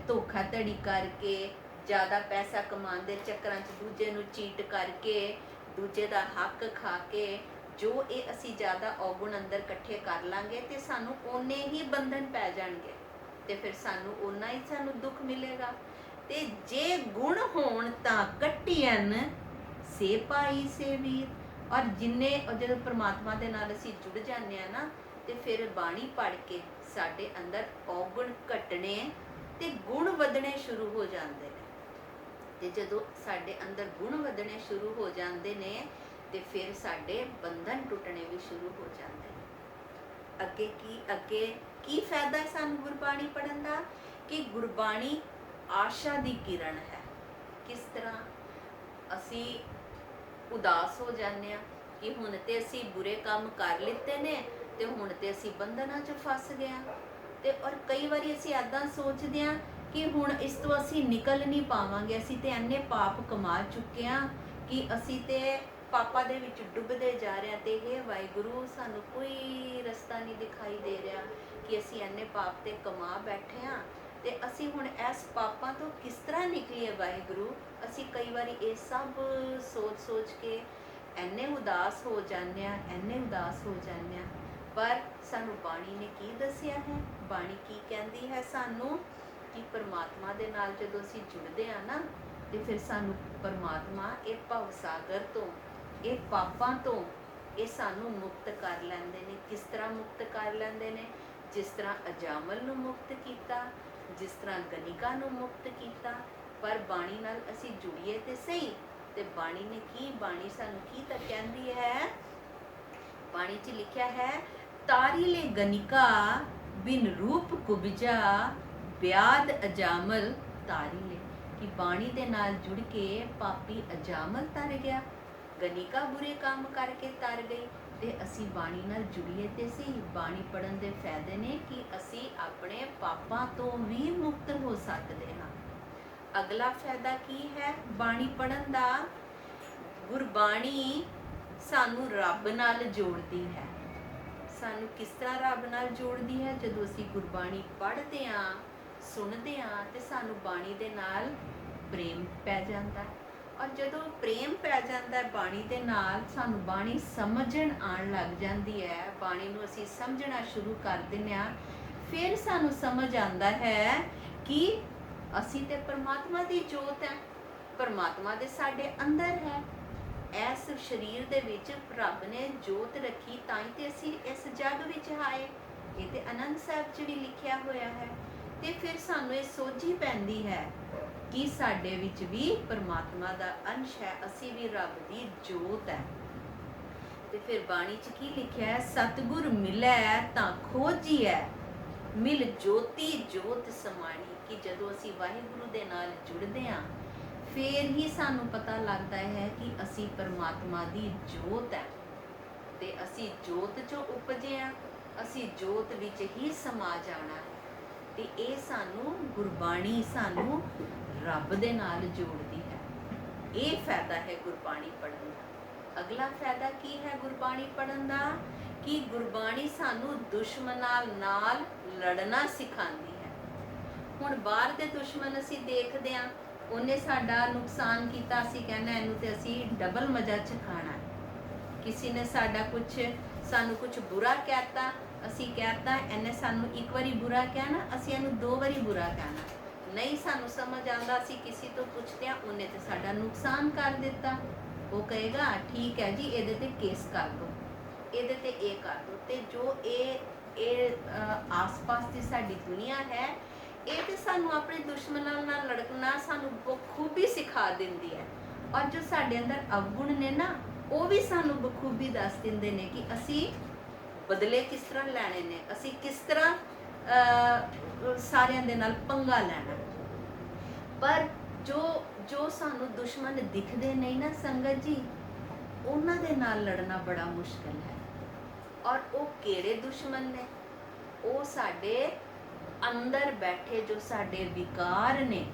ਧੋਖਾਧੜੀ ਕਰਕੇ, ਜ਼ਿਆਦਾ ਪੈਸਾ ਕਮਾਉਣ ਦੇ ਚੱਕਰਾਂ 'ਚ ਦੂਜੇ ਨੂੰ ਚੀਟ ਕਰਕੇ, ਦੂਜੇ ਦਾ ਹੱਕ ਖਾ ਕੇ, ਜੋ ਇਹ ਅਸੀਂ ਜ਼ਿਆਦਾ ਔਗੁਣ ਅੰਦਰ ਇਕੱਠੇ ਕਰ ਲਾਂਗੇ ਤੇ ਸਾਨੂੰ ਓਨੇ ਹੀ ਬੰਧਨ ਪੈ ਜਾਣਗੇ ਤੇ ਫਿਰ ਸਾਨੂੰ ਓਨਾ ਹੀ ਸਾਨੂੰ ਦੁੱਖ ਮਿਲੇਗਾ। ਤੇ ਜੇ ਗੁਣ ਹੋਣ ਤਾਂ ਕੱਟੀਐਨ ਸੇ ਪਾਈ ਸੇ ਵੀਰ। ਔਰ ਜਿੰਨੇ ਜਦੋਂ ਪਰਮਾਤਮਾ ਦੇ ਨਾਲ ਅਸੀਂ ਜੁੜ ਜਾਂਦੇ ਆ ਨਾ ਤੇ ਫਿਰ ਬਾਣੀ ਪੜ੍ਹ ਕੇ ਸਾਡੇ ਅੰਦਰ ਔਗੁਣ ਘਟਣੇ ਤੇ ਗੁਣ ਵਧਣੇ ਸ਼ੁਰੂ ਹੋ ਜਾਂਦੇ ਨੇ। ਤੇ ਜਦੋਂ ਸਾਡੇ ਅੰਦਰ ਗੁਣ ਵਧਣੇ ਸ਼ੁਰੂ ਹੋ ਜਾਂਦੇ ਨੇ ਤੇ ਫਿਰ ਸਾਡੇ ਬੰਧਨ ਟੁੱਟਣੇ ਵੀ ਸ਼ੁਰੂ ਹੋ ਜਾਂਦੇ ਨੇ। ਅੱਗੇ ਕੀ ਫਾਇਦਾ ਹੈ ਸਾਨੂੰ ਗੁਰਬਾਣੀ ਪੜ੍ਹਨ ਦਾ? ਕਿ ਗੁਰਬਾਣੀ ਆਸ਼ਾ ਦੀ ਕਿਰਨ ਹੈ। ਕਿਸ ਤਰ੍ਹਾਂ? ਅਸੀਂ ਉਦਾਸ ਹੋ ਜਾਂਦੇ ਆ ਕਿ ਹੁਣ ਤੇ ਅਸੀਂ ਬੁਰੇ ਕੰਮ ਕਰ ਲਿੱਤੇ ਨੇ ਤੇ ਹੁਣ ਤੇ ਅਸੀਂ ਬੰਧਨਾਂ 'ਚ ਫਸ ਗਏ ਆ। ਤੇ ਔਰ ਕਈ ਵਾਰੀ ਅਸੀਂ ਇੱਦਾਂ ਸੋਚਦੇ ਆ ਕਿ ਹੁਣ ਇਸ ਤੋਂ ਅਸੀਂ ਨਿਕਲ ਨਹੀਂ ਪਾਵਾਂਗੇ, ਅਸੀਂ ਤੇ ਇੰਨੇ ਪਾਪ ਕਮਾ ਚੁੱਕੇ ਆ ਕਿ ਅਸੀਂ ਤੇ ਪਾਪਾਂ ਦੇ ਵਿੱਚ ਡੁੱਬਦੇ ਜਾ ਰਹੇ ਆ। ਤੇ ਇਹ ਵਾਹਿਗੁਰੂ ਸਾਨੂੰ ਕੋਈ ਰਸਤਾ ਨਹੀਂ ਦਿਖਾਈ ਦੇ ਰਿਹਾ ਕਿ ਅਸੀਂ ਇੰਨੇ ਪਾਪ ਤੇ ਕਮਾ ਬੈਠੇ ਆ ਤੇ ਅਸੀਂ ਹੁਣ ਇਸ ਪਾਪਾਂ ਤੋਂ ਕਿਸ ਤਰ੍ਹਾਂ ਨਿਕਲੀਏ ਵਾਹਿਗੁਰੂ। ਅਸੀਂ ਕਈ ਵਾਰੀ ਇਹ ਸਭ ਸੋਚ ਕੇ ਇੰਨੇ ਉਦਾਸ ਹੋ ਜਾਂਦੇ ਆ, ਇੰਨੇ ਉਦਾਸ ਹੋ ਜਾਂਦੇ ਆ। ਪਰ ਸਾਨੂੰ ਬਾਣੀ ਨੇ ਕੀ ਦੱਸਿਆ ਹੈ? ਬਾਣੀ ਕੀ ਕਹਿੰਦੀ ਹੈ ਸਾਨੂੰ? ਕਿ ਪਰਮਾਤਮਾ ਦੇ ਨਾਲ ਜਦੋਂ ਅਸੀਂ ਜੁੜਦੇ ਆ ਨਾ ਤੇ ਫਿਰ ਸਾਨੂੰ ਪਰਮਾਤਮਾ ਇਹ ਭਵ ਸਾਗਰ ਤੋਂ, ਇਹ ਪਾਪਾਂ ਤੋਂ ਇਹ ਸਾਨੂੰ ਮੁਕਤ ਕਰ ਲੈਂਦੇ ਨੇ। ਕਿਸ ਤਰ੍ਹਾਂ ਮੁਕਤ ਕਰ ਲੈਂਦੇ ਨੇ? ਜਿਸ ਤਰ੍ਹਾਂ ਅਜਾਮਲ ਨੂੰ ਮੁਕਤ ਕੀਤਾ, ਜਿਸ ਤਰ੍ਹਾਂ ਗਨਿਕਾ ਨੂੰ ਮੁਕਤ ਕੀਤਾ। ਪਰ ਬਾਣੀ ਨਾਲ ਅਸੀਂ ਜੁੜੀਏ ਤੇ ਸਹੀ। ਤੇ ਬਾਣੀ ਨੇ ਕੀ, ਬਾਣੀ ਸਾਨੂੰ ਕੀ ਤਾਂ ਕਹਿੰਦੀ ਹੈ? ਬਾਣੀ 'ਚ ਲਿਖਿਆ ਹੈ ਤਾਰੀ ਲੈ ਗਨਿਕਾ ਬਿਨ ਰੂਪ ਕੁਬਜਾ ਬਿਆਦ ਅਜਾਮਲ ਤਾਰੀ ਲੈ। ਕਿ ਬਾਣੀ ਦੇ ਨਾਲ ਜੁੜ ਕੇ ਪਾਪੀ ਅਜਾਮਲ ਤਰ ਗਿਆ, ਗਨਿਕਾ ਬੁਰੇ ਕੰਮ ਕਰਕੇ ਤਰ ਗਈ। ਤੇ ਅਸੀਂ ਬਾਣੀ ਨਾਲ ਜੁੜੀਏ ਤੇ ਸਹੀ। ਬਾਣੀ ਪੜ੍ਹਨ ਦੇ ਫਾਇਦੇ ਨੇ ਕਿ ਅਸੀਂ ਆਪਣੇ ਪਾਪਾਂ ਤੋਂ ਵੀ ਮੁਕਤ ਹੋ ਸਕਦੇ ਹਾਂ। ਅਗਲਾ ਫਾਇਦਾ ਕੀ ਹੈ ਬਾਣੀ ਪੜ੍ਹਨ ਦਾ? ਗੁਰਬਾਣੀ ਸਾਨੂੰ ਰੱਬ ਨਾਲ ਜੋੜਦੀ ਹੈ। ਸਾਨੂੰ ਕਿਸ ਤਰ੍ਹਾਂ ਰੱਬ ਨਾਲ ਜੋੜਦੀ ਹੈ? ਜਦੋਂ ਅਸੀਂ ਗੁਰਬਾਣੀ ਪੜ੍ਹਦੇ ਹਾਂ, ਸੁਣਦੇ ਹਾਂ ਤੇ ਸਾਨੂੰ ਬਾਣੀ ਦੇ ਨਾਲ ਪ੍ਰੇਮ ਪੈ ਜਾਂਦਾ ਹੈ। ਔਰ ਜਦੋਂ ਪ੍ਰੇਮ ਪੈ ਜਾਂਦਾ ਹੈ ਬਾਣੀ ਦੇ ਨਾਲ, ਸਾਨੂੰ ਬਾਣੀ ਸਮਝਣ ਆਉਣ ਲੱਗ ਜਾਂਦੀ ਹੈ, ਬਾਣੀ ਨੂੰ ਅਸੀਂ ਸਮਝਣਾ ਸ਼ੁਰੂ ਕਰ ਦਿੰਦੇ ਹਾਂ, ਫਿਰ ਸਾਨੂੰ ਸਮਝ ਆਉਂਦਾ ਹੈ ਕਿ ਅਸੀਂ ਤੇ ਪਰਮਾਤਮਾ ਦੀ ਜੋਤ ਹੈ, ਪਰਮਾਤਮਾ ਦੇ ਸਾਡੇ ਅੰਦਰ ਹੈ। ਇਸ ਸਰੀਰ ਦੇ ਵਿੱਚ ਰੱਬ ਨੇ ਜੋਤ ਰੱਖੀ, ਤਾਂ ਹੀ ਤੇ ਅਸੀਂ ਇਸ ਜੱਗ ਵਿੱਚ ਆਏ। ਇਹ ਤੇ ਆਨੰਦ ਸਾਹਿਬ 'ਚ ਵੀ ਲਿਖਿਆ ਹੋਇਆ ਹੈ। ਤੇ ਫਿਰ ਸਾਨੂੰ ਇਹ ਸੋਝੀ ਪੈਂਦੀ ਹੈ ਕਿ ਸਾਡੇ ਵਿੱਚ ਵੀ ਪਰਮਾਤਮਾ ਦਾ ਅੰਸ਼ ਹੈ, ਅਸੀਂ ਵੀ ਰੱਬ ਦੀ ਜੋਤ ਹੈ। ਤੇ ਫਿਰ ਬਾਣੀ 'ਚ ਕੀ ਲਿਖਿਆ ਹੈ? ਸਤਿਗੁਰ ਮਿਲੈ ਤਾਂ ਖੋਜੀਐ, ਮਿਲ ਜੋਤੀ ਜੋਤ ਸਮਾਣੀ। ਕਿ ਜਦੋਂ ਅਸੀਂ ਵਾਹਿਗੁਰੂ ਦੇ ਨਾਲ ਜੁੜਦੇ ਹਾਂ, ਫਿਰ ਹੀ ਸਾਨੂੰ ਪਤਾ ਲੱਗਦਾ ਹੈ ਕਿ ਅਸੀਂ ਪਰਮਾਤਮਾ ਦੀ ਜੋਤ ਹੈ, ਤੇ ਅਸੀਂ ਜੋਤ 'ਚੋਂ ਉਪਜੇ ਹਾਂ, ਅਸੀਂ ਜੋਤ ਵਿੱਚ ਹੀ ਸਮਾ ਜਾਣਾ ਹੈ। ਤੇ ਇਹ ਸਾਨੂੰ ਗੁਰਬਾਣੀ ਸਾਨੂੰ ਰੱਬ ਦੇ ਨਾਲ ਜੋੜਦੀ ਹੈ। ਇਹ ਫਾਇਦਾ ਹੈ ਗੁਰਬਾਣੀ ਪੜ੍ਹਨ ਦਾ। ਅਗਲਾ ਫਾਇਦਾ ਕੀ ਹੈ ਗੁਰਬਾਣੀ ਪੜ੍ਹਨ ਦਾ? ਕਿ ਗੁਰਬਾਣੀ ਸਾਨੂੰ ਦੁਸ਼ਮਣਾਂ ਨਾਲ ਲੜਨਾ ਸਿਖਾਉਂਦੀ ਹੈ। ਹੁਣ ਬਾਹਰ ਦੇ ਦੁਸ਼ਮਣ ਅਸੀਂ ਦੇਖਦੇ ਹਾਂ, ਉਹਨੇ ਸਾਡਾ ਨੁਕਸਾਨ ਕੀਤਾ, ਅਸੀਂ ਕਹਿੰਦੇ ਇਹਨੂੰ ਤੇ ਅਸੀਂ ਡਬਲ ਮਜ਼ਾ ਚਖਾਣਾ ਹੈ। ਕਿਸੇ ਨੇ ਸਾਨੂੰ ਕੁਝ ਬੁਰਾ ਕਹਿਤਾ, ਅਸੀਂ ਕਹਿਤਾ ਇਹਨੇ ਸਾਨੂੰ ਇੱਕ ਵਾਰੀ ਬੁਰਾ ਕਿਹਾ ਨਾ, ਅਸੀਂ ਇਹਨੂੰ 2 ਵਾਰੀ ਬੁਰਾ ਕਹਿਣਾ। ਨਹੀਂ ਸਾਨੂੰ ਸਮਝ ਆਉਂਦਾ, ਅਸੀਂ ਕਿਸੇ ਤੋਂ ਪੁੱਛਦੇ ਹਾਂ, ਉਹਨੇ ਤੇ ਸਾਡਾ ਨੁਕਸਾਨ ਕਰ ਦਿੱਤਾ, ਉਹ ਕਹੇਗਾ ਠੀਕ ਹੈ ਜੀ, ਇਹਦੇ ਤੇ ਕੇਸ ਕਰ ਦਿਓ, ਇਹਦੇ ਤੇ ਇਹ ਕਰ ਦਿਓ। ਤੇ ਜੋ ਇਹ ਆਸ-ਪਾਸ ਦੀ ਸਾਡੀ ਦੁਨੀਆ ਹੈ, ਇਹ ਤੇ ਸਾਨੂੰ ਆਪਣੇ ਦੁਸ਼ਮਣਾਂ ਨਾਲ ਲੜਨਾ ਸਾਨੂੰ ਬਖੂਬੀ ਸਿਖਾ ਦਿੰਦੀ ਹੈ। ਔਰ ਜੋ ਸਾਡੇ ਅੰਦਰ ਅਵਗੁਣ ਨੇ ਨਾ, ਉਹ ਵੀ ਸਾਨੂੰ ਬਖੂਬੀ ਦੱਸ ਦਿੰਦੇ ਨੇ ਕਿ ਅਸੀਂ ਬਦਲੇ ਕਿਸ ਤਰ੍ਹਾਂ ਲੈਣੇ ਨੇ, ਅਸੀਂ ਕਿਸ ਤਰ੍ਹਾਂ ਸਾਰਿਆਂ ਦੇ ਨਾਲ ਪੰਗਾ ਲੈਣਾ। ਪਰ ਜੋ ਸਾਨੂੰ ਦੁਸ਼ਮਣ ਦਿਖਦੇ ਨਹੀਂ ਨਾ ਸੰਗਤ ਜੀ, ਉਹਨਾਂ ਦੇ ਨਾਲ ਲੜਨਾ ਬੜਾ ਮੁਸ਼ਕਿਲ ਹੈ। ਔਰ ਉਹ ਕਿਹੜੇ ਦੁਸ਼ਮਣ ਨੇ? ਉਹ ਸਾਡੇ ਅੰਦਰ ਬੈਠੇ ਜੋ ਸਾਡੇ ਵਿਕਾਰ ਨੇ,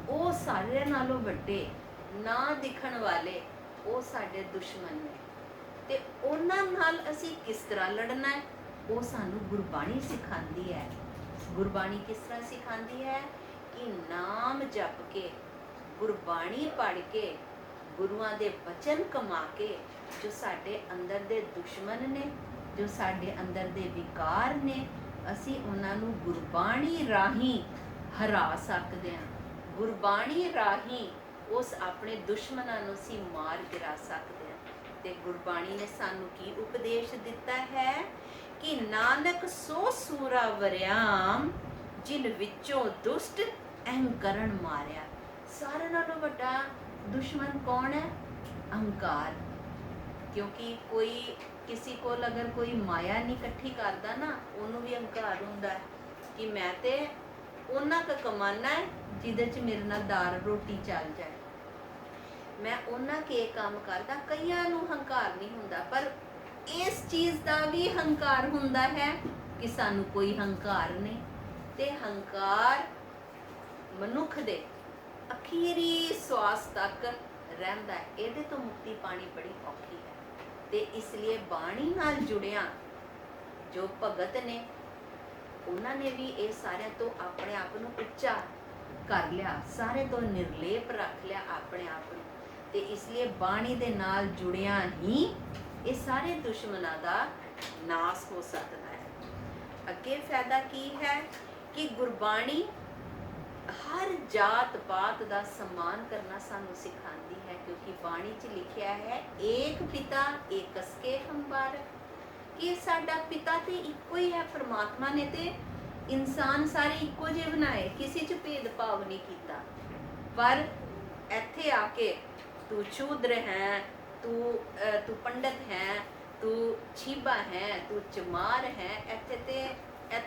ਉਹ ਸਾਰਿਆਂ ਨਾਲੋਂ ਵੱਡੇ ਨਾ ਦਿਖਣ ਵਾਲੇ, ਉਹ ਸਾਡੇ ਦੁਸ਼ਮਣ ਨੇ। ਤੇ ਉਹਨਾਂ ਨਾਲ ਅਸੀਂ ਕਿਸ ਤਰ੍ਹਾਂ ਲੜਨਾ ਹੈ, ਉਹ ਸਾਨੂੰ ਗੁਰਬਾਣੀ ਸਿਖਾਉਂਦੀ ਹੈ। ਗੁਰਬਾਣੀ ਕਿਸ ਤਰ੍ਹਾਂ ਸਿਖਾਉਂਦੀ ਹੈ? ਕਿ ਨਾਮ ਜਪ ਕੇ, ਗੁਰਬਾਣੀ ਪੜ੍ਹ ਕੇ, ਗੁਰੂਆਂ ਦੇ ਬਚਨ ਕਮਾ ਕੇ, ਜੋ ਸਾਡੇ ਅੰਦਰ ਦੇ ਦੁਸ਼ਮਣ ਨੇ, ਜੋ ਸਾਡੇ ਅੰਦਰ ਦੇ ਵਿਕਾਰ ਨੇ, ਅਸੀਂ ਉਹਨਾਂ ਨੂੰ ਗੁਰਬਾਣੀ ਰਾਹੀਂ ਹਰਾ ਸਕਦੇ ਹਾਂ। ਗੁਰਬਾਣੀ ਰਾਹੀਂ ਉਸ ਆਪਣੇ ਦੁਸ਼ਮਣਾਂ ਨੂੰ ਅਸੀਂ ਮਾਰ ਗਿਰਾ ਸਕਦੇ ਹਾਂ। ਤੇ ਗੁਰਬਾਣੀ ਨੇ ਸਾਨੂੰ ਕੀ ਉਪਦੇਸ਼ ਦਿੱਤਾ ਹੈ? ਕਿ ਨਾਨਕ ਸੋ ਸੂਰਾ ਵਰਿਆਮ, ਜਿਨ ਵਿੱਚੋਂ ਦੁਸ਼ਟ ਅਹੰਕਰਨ ਮਾਰਿਆ। ਸਾਰਿਆਂ ਨਾਲੋਂ ਵੱਡਾ ਦੁਸ਼ਮਣ ਕੌਣ ਹੈ? ਅਹੰਕਾਰ। ਕਿਉਂਕਿ ਕਿਸੇ ਕੋਲ ਅਗਰ ਕੋਈ ਮਾਇਆ ਨਹੀਂ ਇਕੱਠੀ ਕਰਦਾ ਨਾ, ਉਹਨੂੰ ਵੀ ਅਹੰਕਾਰ ਹੁੰਦਾ ਹੈ ਕਿ ਮੈਂ ਤੇ ਉਹਨਾਂ ਕੁ ਕਮਾਨਾ ਹੈ ਜਿਹਦੇ 'ਚ ਮੇਰੇ ਨਾਲ ਦਾਲ ਰੋਟੀ ਚੱਲ ਜਾਏ, ਮੈਂ ਉਹਨਾਂ ਕੇ ਕੰਮ ਕਰਦਾ। ਕਈਆਂ ਨੂੰ ਹੰਕਾਰ ਨਹੀਂ ਹੁੰਦਾ, ਪਰ ਇਸ ਚੀਜ਼ ਦਾ ਵੀ ਹੰਕਾਰ ਹੁੰਦਾ ਹੈ ਕਿ ਸਾਨੂੰ ਕੋਈ ਹੰਕਾਰ ਨਹੀਂ। ਤੇ ਹੰਕਾਰ ਮਨੁੱਖ ਦੇ ਅਖੀਰੀ ਸਵਾਸ ਤੱਕ ਰਹਿੰਦਾ ਹੈ। ਇਹਦੇ ਤੋਂ ਮੁਕਤੀ ਪਾਣੀ ਬੜੀ ਔਖੀ ਹੈ। ਤੇ ਇਸ ਲਈ ਬਾਣੀ ਨਾਲ ਜੁੜਿਆ ਜੋ ਭਗਤ ਨੇ, ਉਹਨਾਂ ਨੇ ਵੀ ਇਹ ਸਾਰਿਆਂ ਤੋਂ ਆਪਣੇ ਆਪ ਨੂੰ ਉੱਚਾ ਕਰ ਲਿਆ, ਸਾਰੇ ਤੋਂ ਨਿਰਲੇਪ ਰੱਖ ਲਿਆ ਆਪਣੇ ਆਪ ਨੂੰ। ਤੇ ਇਸ ਲਈ ਬਾਣੀ ਦੇ ਨਾਲ ਜੁੜਿਆ ਹੀ ਇਹ ਸਾਰੇ ਦੁਸ਼ਮਣਾਂ ਦਾ ਨਾਸ ਹੋ ਸਕਦਾ ਹੈ। ਅੱਗੇ ਫਾਇਦਾ ਕੀ ਹੈ? ਕਿ ਗੁਰਬਾਣੀ ਹਰ ਜਾਤ ਪਾਤ ਦਾ ਸਨਮਾਨ ਕਰਨਾ ਸਾਨੂੰ ਸਿਖਾਉਂਦੀ ਹੈ। ਕਿਉਂਕਿ ਬਾਣੀ 'ਚ ਲਿਖਿਆ ਹੈ, ਏਕ ਪਿਤਾ ਏਕਸ ਕੇ ਹਮ ਬਾਰਕ, ਕਿ ਸਾਡਾ ਪਿਤਾ ਤੇ ਇੱਕੋ ਹੀ ਹੈ। ਪਰਮਾਤਮਾ ਨੇ ਤੇ ਇਨਸਾਨ ਸਾਰੇ ਇੱਕੋ ਜਿਹੇ ਬਣਾਏ, ਕਿਸੇ 'ਚ ਭੇਦਭਾਵ ਨਹੀਂ ਕੀਤਾ। ਪਰ ਇੱਥੇ ਆ ਕੇ ਤੂੰ ਸ਼ੂਦਰ ਹੈ, ਤੂੰ ਪੰਡਤ ਹੈ, ਤੂੰ ਛੀਬਾ ਹੈ, ਤੂੰ ਚਮਾਰ ਹੈ, ਇੱਥੇ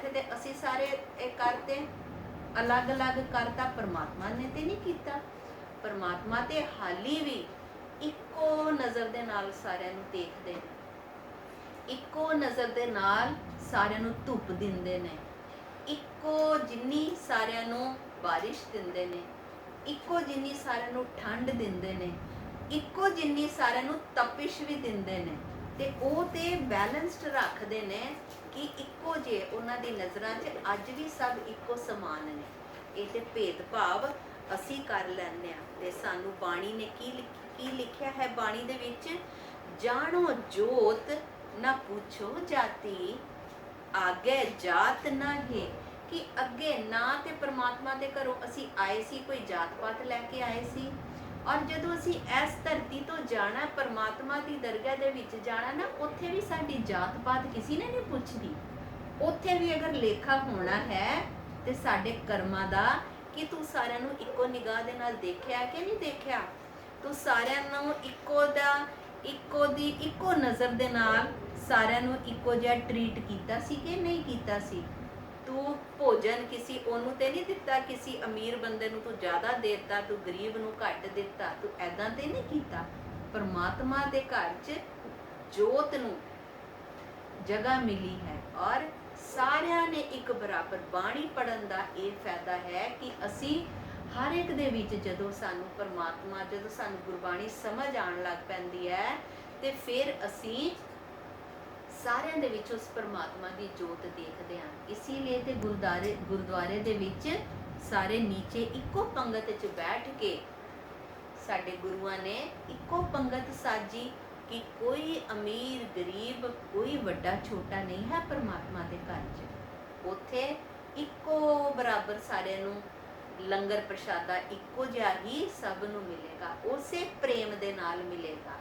ਤੇ ਅਸੀਂ ਸਾਰੇ ਇਹ ਕਰਤੇ ਅਲੱਗ-ਅਲੱਗ ਕਰਤਾ। ਪਰਮਾਤਮਾ ਨੇ ਤੇ ਨਹੀਂ ਕੀਤਾ। ਪਰਮਾਤਮਾ ਤੇ ਹਾਲੀ ਵੀ ਇੱਕੋ ਨਜ਼ਰ ਦੇ ਨਾਲ ਸਾਰਿਆਂ ਨੂੰ ਦੇਖਦੇ ਨੇ, ਇੱਕੋ ਨਜ਼ਰ ਦੇ ਨਾਲ ਸਾਰਿਆਂ ਨੂੰ ਧੁੱਪ ਦਿੰਦੇ ਨੇ, ਇੱਕੋ ਜਿੰਨੀ ਸਾਰਿਆਂ ਨੂੰ ਬਾਰਿਸ਼ ਦਿੰਦੇ ਨੇ, ਇੱਕੋ ਜਿੰਨੀ ਸਾਰਿਆਂ ਨੂੰ ਠੰਡ ਦਿੰਦੇ ਨੇ, ਇੱਕੋ ਜਿੰਨੀ ਸਾਰਿਆਂ ਨੂੰ ਤਪਿਸ਼ ਵੀ ਦਿੰਦੇ ਨੇ। ਤੇ ਉਹ ਤੇ ਬੈਲੈਂਸਡ ਰੱਖਦੇ ਨੇ ਕਿ ਇੱਕੋ ਜੇ ਉਹਨਾਂ ਦੀ ਨਜ਼ਰਾਂ 'ਚ ਅੱਜ ਵੀ ਸਭ ਇੱਕੋ ਸਮਾਨ ਨੇ। ਇਹ ਤੇ ਭੇਦਭਾਵ ਅਸੀਂ ਕਰ ਲੈਂਦੇ ਆ। ਤੇ ਸਾਨੂੰ ਬਾਣੀ ਨੇ ਕੀ ਲਿਖਿਆ ਹੈ? ਬਾਣੀ ਦੇ ਵਿੱਚ ਜਾਣੋ ਜੋਤ ਨਾ ਪੁੱਛੋ ਜਾਤੀ, ਆਗੇ ਜਾਤ ਨਾ ਹੈ। ਕਿ ਅੱਗੇ ਨਾ ਤੇ ਪਰਮਾਤਮਾ ਦੇ ਘਰੋਂ ਅਸੀਂ ਆਏ ਸੀ, ਕੋਈ ਜਾਤ ਪਾਤ ਲੈ ਕੇ ਆਏ ਸੀ, ਔਰ ਜਦੋਂ ਅਸੀਂ ਇਸ ਧਰਤੀ ਤੋਂ ਜਾਣਾ, ਪਰਮਾਤਮਾ ਦੀ ਦਰਗਾਹ ਦੇ ਵਿੱਚ ਜਾਣਾ ਨਾ, ਉੱਥੇ ਵੀ ਸਾਡੀ ਜਾਤ ਪਾਤ ਕਿਸੇ ਨੇ ਨਹੀਂ ਪੁੱਛਦੀ। ਉੱਥੇ ਵੀ ਅਗਰ ਲੇਖਾ ਹੋਣਾ ਹੈ ਤੇ ਸਾਡੇ ਕਰਮਾਂ ਦਾ, ਕਿ ਤੂੰ ਸਾਰਿਆਂ ਨੂੰ ਇੱਕੋ ਨਿਗਾਹ ਦੇ ਨਾਲ ਦੇਖਿਆ ਕਿ ਨਹੀਂ ਦੇਖਿਆ, ਤੂੰ ਸਾਰਿਆਂ ਨੂੰ ਇੱਕੋ ਨਜ਼ਰ ਦੇ ਨਾਲ ਸਾਰਿਆਂ ਨੂੰ ਇੱਕੋ ਜਿਹਾ ਟਰੀਟ ਕੀਤਾ ਸੀ ਕਿ ਨਹੀਂ ਕੀਤਾ ਸੀ। ਤੂੰ ਭੋਜਨ ਕਿਸੇ ਉਹਨੂੰ ਤੇ ਨਹੀਂ ਦਿੱਤਾ, ਕਿਸੇ ਅਮੀਰ ਬੰਦੇ ਨੂੰ ਤੂੰ ਜ਼ਿਆਦਾ ਦੇਤਾ, ਤੂੰ ਗਰੀਬ ਨੂੰ ਘੱਟ ਦਿੱਤਾ, ਤੂੰ ਐਦਾਂ ਤੇ ਨਹੀਂ ਕੀਤਾ। ਪਰਮਾਤਮਾ ਦੇ ਘਰ 'ਚ ਜੋਤ ਨੂੰ ਜਗ੍ਹਾ ਮਿਲੀ ਹੈ, ਔਰ ਸਾਰਿਆਂ ਨੇ ਇੱਕ ਬਰਾਬਰ। ਬਾਣੀ ਪੜ੍ਹਨ ਦਾ ਇਹ ਫਾਇਦਾ ਹੈ ਕਿ ਅਸੀਂ ਹਰ ਇੱਕ ਦੇ ਵਿੱਚ ਜਦੋਂ ਸਾਨੂੰ ਪਰਮਾਤਮਾ, ਜਦੋਂ ਸਾਨੂੰ ਗੁਰਬਾਣੀ ਸਮਝ ਆਉਣ ਲੱਗ ਪੈਂਦੀ ਹੈ, ਤੇ ਫਿਰ ਅਸੀਂ ਸਾਰਿਆਂ ਦੇ ਵਿੱਚ ਉਸ ਪਰਮਾਤਮਾ ਦੀ ਜੋਤ ਦੇਖਦੇ ਹਾਂ। ਇਸੇ ਲਈ ਤੇ ਗੁਰਦੁਆਰੇ ਦੇ ਵਿੱਚ ਸਾਰੇ ਨੀਚੇ ਇੱਕੋ ਪੰਗਤ 'ਚ ਬੈਠ ਕੇ ਸਾਡੇ ਗੁਰੂਆਂ ਨੇ ਇੱਕੋ ਪੰਗਤ ਸਾਜੀ ਕਿ ਕੋਈ ਅਮੀਰ ਗਰੀਬ, ਕੋਈ ਵੱਡਾ ਛੋਟਾ ਨਹੀਂ ਹੈ ਪਰਮਾਤਮਾ ਦੇ ਘਰ 'ਚ। ਉੱਥੇ ਇੱਕੋ ਬਰਾਬਰ ਸਾਰਿਆਂ ਨੂੰ ਲੰਗਰ ਪ੍ਰਸ਼ਾਦਾ ਇੱਕੋ ਜਿਹਾ ਹੀ ਸਭ ਨੂੰ ਮਿਲੇਗਾ, ਉਸੇ ਪ੍ਰੇਮ ਦੇ ਨਾਲ ਮਿਲੇਗਾ,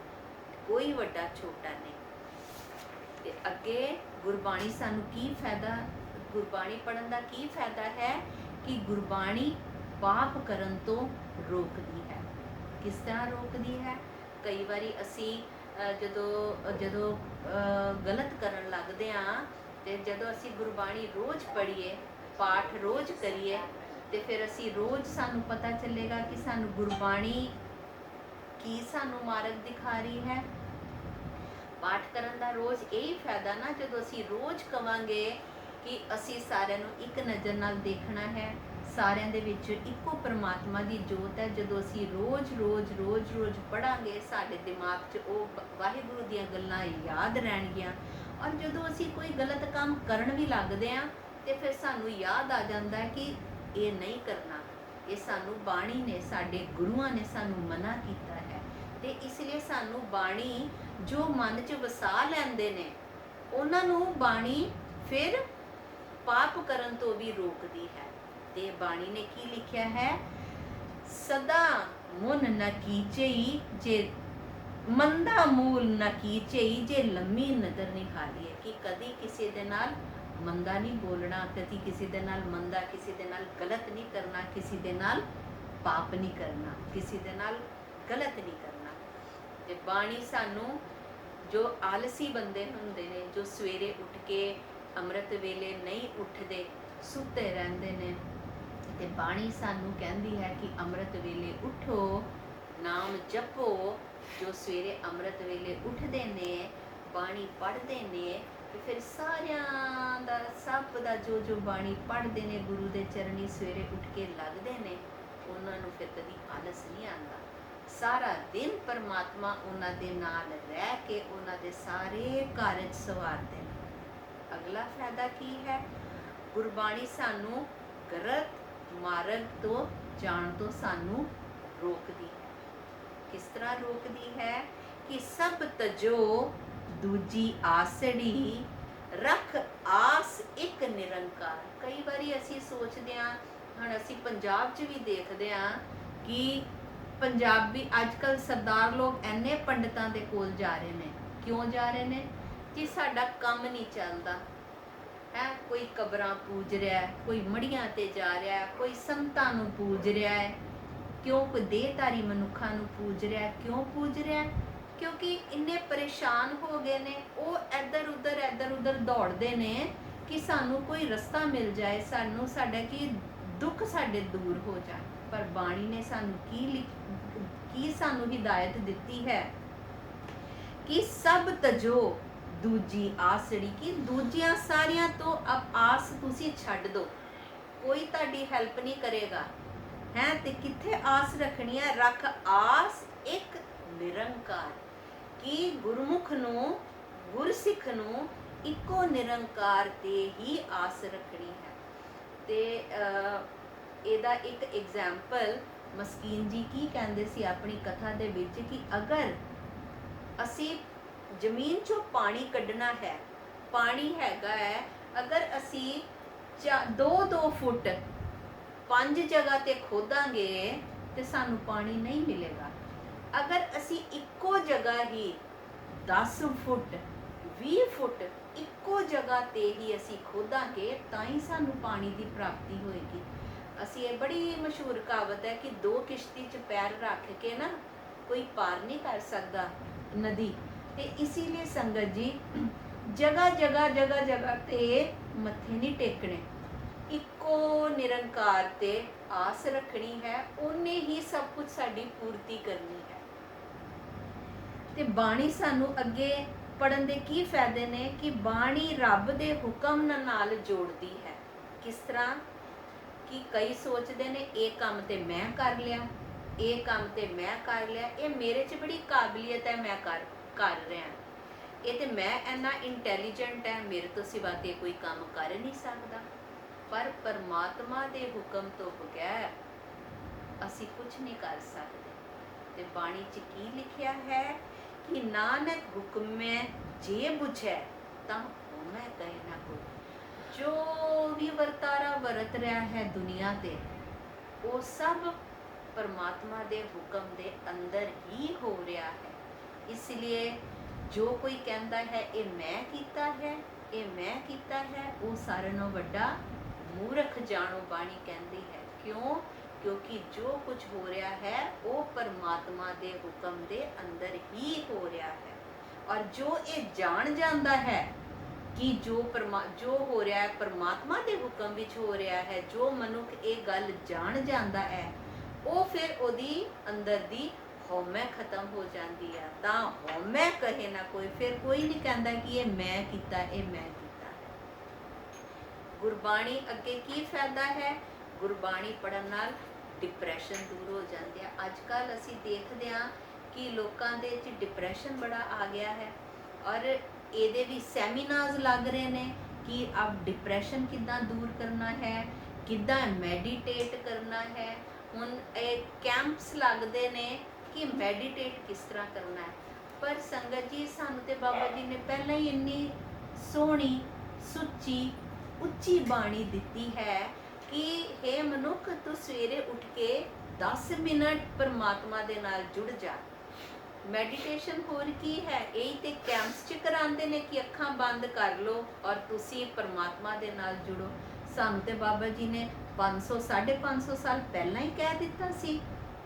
ਕੋਈ ਵੱਡਾ ਛੋਟਾ ਨਹੀਂ। ਤੇ ਅੱਗੇ ਗੁਰਬਾਣੀ ਸਾਨੂੰ ਕੀ ਫਾਇਦਾ, ਗੁਰਬਾਣੀ ਪੜ੍ਹਨ ਦਾ ਕੀ ਫਾਇਦਾ ਹੈ? ਕਿ ਗੁਰਬਾਣੀ ਪਾਪ ਕਰਨ ਤੋਂ ਰੋਕਦੀ ਹੈ। ਕਿਸ ਤਰ੍ਹਾਂ ਰੋਕਦੀ ਹੈ? ਕਈ ਵਾਰੀ ਅਸੀਂ ਜਦੋਂ ਗਲਤ ਕਰਨ ਲੱਗਦੇ ਹਾਂ, ਤੇ ਜਦੋਂ ਅਸੀਂ ਗੁਰਬਾਣੀ ਰੋਜ਼ ਪੜ੍ਹੀਏ, ਪਾਠ ਰੋਜ਼ ਕਰੀਏ, ਤੇ ਫਿਰ ਅਸੀਂ ਰੋਜ਼ ਸਾਨੂੰ ਪਤਾ ਚੱਲੇਗਾ ਕਿ ਸਾਨੂੰ ਗੁਰਬਾਣੀ ਕੀ ਸਾਨੂੰ ਮਾਰਗ ਦਿਖਾ ਰਹੀ ਹੈ। ਪਾਠ ਕਰਨ ਦਾ ਰੋਜ਼ ਇਹੀ ਫਾਇਦਾ ਨਾ, ਜਦੋਂ ਅਸੀਂ ਰੋਜ਼ ਕਵਾਂਗੇ ਕਿ ਅਸੀਂ ਸਾਰਿਆਂ ਨੂੰ ਇੱਕ ਨਜ਼ਰ ਨਾਲ ਦੇਖਣਾ ਹੈ, ਸਾਰਿਆਂ ਦੇ ਵਿੱਚ ਇੱਕੋ ਪਰਮਾਤਮਾ ਦੀ ਜੋਤ ਹੈ। ਜਦੋਂ ਅਸੀਂ ਰੋਜ਼ ਪੜਾਂਗੇ, ਸਾਡੇ ਦਿਮਾਗ 'ਚ ਉਹ ਵਾਹਿਗੁਰੂ ਦੀਆਂ ਗੱਲਾਂ ਯਾਦ ਰਹਿਣਗੀਆਂ। ਔਰ ਜਦੋਂ ਅਸੀਂ ਕੋਈ ਗਲਤ ਕੰਮ ਕਰਨ ਵੀ ਲੱਗਦੇ ਹਾਂ, ਤੇ ਫਿਰ ਸਾਨੂੰ ਯਾਦ ਆ ਜਾਂਦਾ ਹੈ ਕਿ ਇਹ ਨਹੀਂ ਕਰਨਾ, ਇਹ ਸਾਨੂੰ ਬਾਣੀ ਨੇ, ਸਾਡੇ ਗੁਰੂਆਂ ਨੇ ਸਾਨੂੰ ਮਨਾ ਕੀਤਾ ਹੈ। ਤੇ ਇਸ ਲਈ ਸਾਨੂੰ ਬਾਣੀ ਜੋ ਮਨ 'ਚ ਵਸਾ ਲੈਂਦੇ ਨੇ, ਉਹਨਾਂ ਨੂੰ ਬਾਣੀ ਫਿਰ ਪਾਪ ਕਰਨ ਤੋਂ ਵੀ ਰੋਕਦੀ ਹੈ। ਤੇ ਬਾਣੀ ਨੇ ਕੀ ਲਿਖਿਆ ਹੈ? ਸਦਾ ਮੁਨ ਨ ਕੀਚਈ, ਜੇ ਮੰਦਾ ਮੂਲ ਨ ਕੀਚਈ, ਜੇ ਲੰਮੀ ਨਦਰ ਨਿਖਾਲੀਏ। ਕਿ ਕਦੀ ਕਿਸੇ ਦੇ ਨਾਲ ਮੰਦਾ ਨਹੀਂ ਬੋਲਣਾ, ਕਦੀ ਕਿਸੇ ਦੇ ਨਾਲ ਮੰਦਾ, ਕਿਸੇ ਦੇ ਨਾਲ ਗਲਤ ਨਹੀਂ ਕਰਨਾ, ਕਿਸੇ ਦੇ ਨਾਲ ਪਾਪ ਨਹੀਂ ਕਰਨਾ, ਕਿਸੇ ਦੇ ਨਾਲ ਗਲਤ ਨਹੀਂ ਕਰਨਾ। ਤੇ ਬਾਣੀ ਸਾਨੂੰ, ਜੋ ਆਲਸੀ ਬੰਦੇ ਹੁੰਦੇ ਨੇ, ਜੋ ਸਵੇਰੇ ਉੱਠ ਕੇ ਅੰਮ੍ਰਿਤ ਵੇਲੇ ਨਹੀਂ ਉੱਠਦੇ, ਸੁੱਤੇ ਰਹਿੰਦੇ ਨੇ, ਤੇ ਬਾਣੀ ਸਾਨੂੰ ਕਹਿੰਦੀ ਹੈ ਕਿ ਅੰਮ੍ਰਿਤ ਵੇਲੇ ਉੱਠੋ, ਨਾਮ ਜਪੋ। ਜੋ ਸਵੇਰੇ ਅੰਮ੍ਰਿਤ ਵੇਲੇ ਉੱਠਦੇ ਨੇ, ਬਾਣੀ ਪੜ੍ਹਦੇ ਨੇ, ਤੇ ਫਿਰ ਸਾਰਿਆਂ ਦਾ, ਸਭ ਦਾ ਜੋ ਬਾਣੀ ਪੜ੍ਹਦੇ ਨੇ, ਗੁਰੂ ਦੇ ਚਰਨੀ ਸਵੇਰੇ ਉੱਠ ਕੇ ਲੱਗਦੇ ਨੇ, ਉਹਨਾਂ ਨੂੰ ਫਿਰ ਕਦੀ ਆਲਸ ਨਹੀਂ ਆਉਂਦਾ। ਸਾਰਾ ਦਿਨ ਪਰਮਾਤਮਾ ਉਹਨਾਂ ਦੇ ਨਾਲ ਰਹਿ ਕੇ ਉਹਨਾਂ ਦੇ ਸਾਰੇ ਕਾਰਜ ਸਵਾਰਦੇ ਨੇ। ਅਗਲਾ ਫਾਇਦਾ ਕੀ ਹੈ? ਗੁਰਬਾਣੀ ਸਾਨੂੰ ਗਲਤ ਮਾਰਗ ਤੋਂ ਜਾਣ ਤੋਂ ਸਾਨੂੰ ਰੋਕਦੀ ਹੈ। ਕਿਸ ਤਰ੍ਹਾਂ ਰੋਕਦੀ ਹੈ? ਕਿ ਸਭ ਤਜੋ ਦੂਜੀ ਆਸੜੀ, ਰੱਖ ਆਸ ਇੱਕ ਨਿਰੰਕਾਰ। ਕਈ ਵਾਰੀ ਅਸੀਂ ਸੋਚਦੇ ਹਾਂ, ਹੁਣ ਅਸੀਂ ਪੰਜਾਬ 'ਚ ਵੀ ਦੇਖਦੇ ਹਾਂ ਕਿ ਪੰਜਾਬੀ ਅੱਜ ਕੱਲ੍ਹ ਸਰਦਾਰ ਲੋਕ ਇੰਨੇ ਪੰਡਤਾਂ ਦੇ ਕੋਲ ਜਾ ਰਹੇ ਨੇ। ਕਿਉਂ ਜਾ ਰਹੇ ਨੇ? ਕਿ ਸਾਡਾ ਕੰਮ ਨਹੀਂ ਚੱਲਦਾ ਹੈ। ਕੋਈ ਕਬਰਾਂ ਪੂਜ ਰਿਹਾ ਹੈ, ਕੋਈ ਮੜੀਆਂ ਤੇ ਜਾ ਰਿਹਾ ਹੈ, ਕੋਈ ਸੰਤਾਂ ਨੂੰ ਪੂਜ ਰਿਹਾ ਹੈ। ਕਿਉਂ? ਕੋਈ ਦੇਹਧਾਰੀ ਮਨੁੱਖਾਂ ਨੂੰ ਪੂਜ ਰਿਹਾ ਹੈ। ਕਿਉਂ ਪੂਜ ਰਿਹਾ ਹੈ? ਕਿਉਂਕਿ ਇੰਨੇ ਪਰੇਸ਼ਾਨ ਹੋ ਗਏ ਨੇ, ਉਹ ਇੱਧਰ ਉੱਧਰ ਦੌੜਦੇ ਨੇ ਕਿ ਸਾਨੂੰ ਕੋਈ ਰਸਤਾ ਮਿਲ ਜਾਏ, ਸਾਨੂੰ ਸਾਡਾ ਕੀ ਦੁੱਖ ਸਾਡੇ ਦੂਰ ਹੋ ਜਾਣ। ਪਰ ਬਾਣੀ ਨੇ ਸਾਨੂੰ ਕੀ ਸਾਨੂੰ ਹਿਦਾਇਤ ਦਿੱਤੀ ਹੈ? ਕਿ ਸਭ ਤਜੋ ਦੂਜੀ ਆਸੜੀ, ਕਿ ਦੂਜੀਆਂ ਸਾਰਿਆਂ ਤੋਂ ਆਸ ਤੁਸੀਂ ਛੱਡ ਦਿਓ। ਕੋਈ ਤੁਹਾਡੀ ਹੈਲਪ ਨਹੀਂ ਕਰੇਗਾ ਹੈ, ਤੇ ਕਿੱਥੇ ਆਸ ਰੱਖਣੀ ਹੈ? ਰੱਖ ਆਸ ਇੱਕ ਨਿਰੰਕਾਰ। ਕਿ ਗੁਰਮੁਖ ਨੂੰ, ਗੁਰਸਿੱਖ ਨੂੰ ਇੱਕੋ ਨਿਰੰਕਾਰ ਤੇ ਹੀ ਆਸ ਰੱਖਣੀ ਹੈ। ਤੇ ਇਹਦਾ ਇੱਕ ਐਗਜ਼ਾਮਪਲ ਮਸਕੀਨ ਜੀ ਕੀ ਕਹਿੰਦੇ ਸੀ ਆਪਣੀ ਕਥਾ ਦੇ ਵਿੱਚ ਕਿ ਅਗਰ ਅਸੀਂ ਜ਼ਮੀਨ ਚੋਂ ਪਾਣੀ ਕੱਢਣਾ ਹੈ, ਪਾਣੀ ਹੈਗਾ ਹੈ, ਅਗਰ ਅਸੀਂ 2-2 ਫੁੱਟ 5 ਜਗ੍ਹਾ ਤੇ ਖੋਦਾਂਗੇ ਤੇ ਸਾਨੂੰ ਪਾਣੀ ਨਹੀਂ ਮਿਲੇਗਾ। ਅਗਰ ਅਸੀਂ ਇੱਕੋ ਜਗ੍ਹਾ ਹੀ 10 ਫੁੱਟ 20 ਫੁੱਟ ਇੱਕੋ ਜਗ੍ਹਾ ਤੇ ਹੀ ਅਸੀਂ ਖੋਦਾਂਗੇ ਤਾਂ ਹੀ ਸਾਨੂੰ ਪਾਣੀ ਦੀ ਪ੍ਰਾਪਤੀ ਹੋਏਗੀ। ਅਸੀਂ ਇਹ ਬੜੀ ਮਸ਼ਹੂਰ ਕਹਾਵਤ ਹੈ ਕਿ 2 ਕਿਸ਼ਤੀ 'ਚ ਪੈਰ ਰੱਖ ਕੇ ਨਾ ਕੋਈ ਪਾਰ ਨਹੀਂ ਕਰ ਸਕਦਾ ਨਦੀ। ਤੇ ਇਸੇ ਲਈ ਸੰਗਤ ਜੀ ਜਗ੍ਹਾ ਜਗ੍ਹਾ ਤੇ ਮੱਥੇ ਨਹੀਂ ਟੇਕਣੇ, ਇੱਕੋ ਨਿਰੰਕਾਰ ਤੇ ਆਸ ਰੱਖਣੀ ਹੈ, ਉਹਨੇ ਹੀ ਸਭ ਕੁਝ ਸਾਡੀ ਪੂਰਤੀ ਕਰਨੀ ਹੈ। ਤੇ ਬਾਣੀ ਸਾਨੂੰ ਅੱਗੇ ਪੜਨ ਦੇ ਕੀ ਫਾਇਦੇ ਨੇ ਕਿ ਬਾਣੀ ਰੱਬ ਦੇ ਹੁਕਮ ਨਾਲ ਜੋੜਦੀ ਹੈ। ਕਿਸ ਤਰ੍ਹਾਂ ਕਿ ਕਈ ਸੋਚਦੇ ਨੇ ਇਹ ਕੰਮ ਤੇ ਮੈਂ ਕਰ ਲਿਆ, ਇਹ ਕੰਮ ਤੇ ਮੈਂ ਕਰ ਲਿਆ, ਇਹ ਮੇਰੇ 'ਚ ਬੜੀ ਕਾਬਲੀਅਤ ਹੈ, ਮੈਂ ਕਰ ਰਿਹਾ, ਇਹ ਤੇ ਮੈਂ ਇੰਨਾ ਇੰਟੈਲੀਜੈਂਟ ਹੈ, ਮੇਰੇ ਤੋਂ ਸਿਵਾ ਤੇ ਕੋਈ ਕੰਮ ਕਰ ਨਹੀਂ ਸਕਦਾ। ਪਰ ਪਰਮਾਤਮਾ ਦੇ ਹੁਕਮ ਤੋਂ ਬਗੈਰ ਅਸੀਂ ਕੁਝ ਨਹੀਂ ਕਰ ਸਕਦੇ। ਤੇ ਬਾਣੀ 'ਚ ਕੀ ਲਿਖਿਆ ਹੈ ਕਿ ਨਾਨਕ ਹੁਕਮੈ ਜੇ ਬੁਝੈ ਤਾਂ ਹੋਮੈ ਕਹੇ ਨਾ ਕੋਈ। ਜੋ ਵੀ ਵਰਤਾਰਾ ਵਰਤ ਰਿਹਾ ਹੈ ਦੁਨੀਆ ਤੇ ਉਹ ਸਭ ਪਰਮਾਤਮਾ ਦੇ ਹੁਕਮ ਦੇ ਅੰਦਰ ਹੀ ਹੋ ਰਿਹਾ ਹੈ। ਇਸ ਲਈ ਜੋ ਕੋਈ ਕਹਿੰਦਾ ਹੈ ਇਹ ਮੈਂ ਕੀਤਾ ਹੈ, ਇਹ ਮੈਂ ਕੀਤਾ ਹੈ, ਉਹ ਸਾਰਿਆਂ ਨਾਲੋਂ ਵੱਡਾ ਮੂਰਖ ਜਾਣੋ ਬਾਣੀ ਕਹਿੰਦੀ ਹੈ। ਕਿਉਂ? ਕਿਉਂਕਿ ਜੋ ਕੁਝ ਹੋ ਰਿਹਾ ਹੈ ਉਹ ਪਰਮਾਤਮਾ ਦੇ ਹੁਕਮ ਦੇ ਅੰਦਰ ਹੀ ਹੋ ਰਿਹਾ ਹੈ। ਔਰ ਜੋ ਇਹ ਜਾਣ ਜਾਂਦਾ ਹੈ ਕਿ ਜੋ ਹੋ ਰਿਹਾ ਹੈ ਪਰਮਾਤਮਾ ਦੇ ਹੁਕਮ ਵਿੱਚ ਹੋ ਰਿਹਾ ਹੈ, ਜੋ ਮਨੁੱਖ ਇਹ ਗੱਲ ਜਾਣ ਜਾਂਦਾ ਹੈ ਉਹ ਫਿਰ ਉਹਦੀ ਅੰਦਰ ਦੀ ਹਉਮੈ ਖਤਮ ਹੋ ਜਾਂਦੀ ਹੈ। ਤਾਂ ਹਉਮੈ ਕਹੇ ਨਾ ਕੋਈ, ਫਿਰ ਕੋਈ ਨਹੀਂ ਕਹਿੰਦਾ ਕਿ ਇਹ ਮੈਂ ਕੀਤਾ, ਇਹ ਮੈਂ ਕੀਤਾ ਹੈ। ਗੁਰਬਾਣੀ ਅੱਗੇ ਕੀ ਫਾਇਦਾ ਹੈ? ਗੁਰਬਾਣੀ ਪੜਨ ਨਾਲ ਡਿਪਰੈਸ਼ਨ ਦੂਰ ਹੋ ਜਾਂਦੀ ਹੈ। ਅੱਜ ਕੱਲ੍ਹ ਅਸੀਂ ਦੇਖਦੇ ਹਾਂ ਕਿ ਲੋਕਾਂ ਦੇ ਵਿੱਚ ਡਿਪਰੈਸ਼ਨ ਬੜਾ ਆ ਗਿਆ ਹੈ ਔਰ ਇਹਦੇ ਵੀ ਸੈਮੀਨਾਰਸ ਲੱਗ ਰਹੇ ਨੇ ਕਿ ਆਪ ਡਿਪਰੈਸ਼ਨ ਕਿੱਦਾਂ ਦੂਰ ਕਰਨਾ ਹੈ, ਕਿੱਦਾਂ ਮੈਡੀਟੇਟ ਕਰਨਾ ਹੈ। ਹੁਣ ਇਹ ਕੈਂਪਸ ਲੱਗਦੇ ਨੇ ਕਿ ਮੈਡੀਟੇਟ ਕਿਸ ਤਰ੍ਹਾਂ ਕਰਨਾ ਹੈ। ਪਰ ਸੰਗਤ ਜੀ ਸਾਨੂੰ ਤੇ ਬਾਬਾ ਜੀ ਨੇ ਪਹਿਲਾਂ ਹੀ ਇੰਨੀ ਸੋਹਣੀ ਸੁੱਚੀ ਉੱਚੀ ਬਾਣੀ ਦਿੱਤੀ ਹੈ ਕਿ हे ਮਨੁੱਖ ਤੂੰ ਸਵੇਰੇ ਉੱਠ ਕੇ 10 ਮਿੰਟ ਪਰਮਾਤਮਾ ਦੇ ਨਾਲ ਜੁੜ ਜਾ। ਮੈਡੀਟੇਸ਼ਨ ਹੋਰ ਕੀ ਹੈ? ਇਹੀ ਤੇ ਕੈਂਪਸ 'ਚ ਕਰਾਉਂਦੇ ਨੇ ਕਿ ਅੱਖਾਂ ਬੰਦ ਕਰ ਲਓ ਔਰ ਤੁਸੀਂ ਪਰਮਾਤਮਾ ਦੇ ਨਾਲ ਜੁੜੋ। ਸਾਨੂੰ ਤੇ ਬਾਬਾ ਜੀ ਨੇ 550 ਸਾਲ ਪਹਿਲਾਂ ਹੀ ਕਹਿ ਦਿੱਤਾ ਸੀ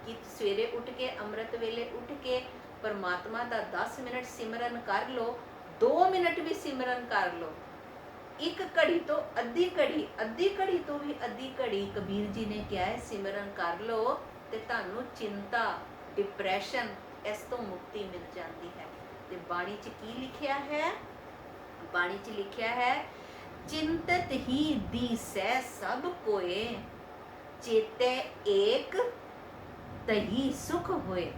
ਕਿ ਸਵੇਰੇ ਉੱਠ ਕੇ ਅੰਮ੍ਰਿਤ ਵੇਲੇ ਉੱਠ ਕੇ ਪਰਮਾਤਮਾ ਦਾ 10 ਮਿੰਟ ਸਿਮਰਨ ਕਰ ਲਓ, 2 ਮਿੰਟ ਵੀ ਸਿਮਰਨ ਕਰ ਲਓ, 1 ਘੜੀ ਤੋਂ ਅੱਧੀ ਘੜੀ, ਅੱਧੀ ਘੜੀ ਤੋਂ ਵੀ ਅੱਧੀ ਘੜੀ ਕਬੀਰ ਜੀ ਨੇ ਕਿਹਾ ਹੈ ਸਿਮਰਨ ਕਰ ਲਓ ਤੇ ਤੁਹਾਨੂੰ ਚਿੰਤਾ, ਡਿਪਰੈਸ਼ਨ ਇਸ ਤੋਂ ਮੁਕਤੀ ਮਿਲ ਜਾਂਦੀ ਹੈ। ਤੇ ਬਾਣੀ 'ਚ ਕੀ ਲਿਖਿਆ ਹੈ? ਬਾਣੀ 'ਚ ਲਿਖਿਆ ਹੈ ਚਿੰਤਤ ਹੀ ਦੀਸੈ ਸਭ ਕੋਏ, ਚੇਤੈ ਏਕ ਤਹੀ ਸੁਖ ਹੋਏ।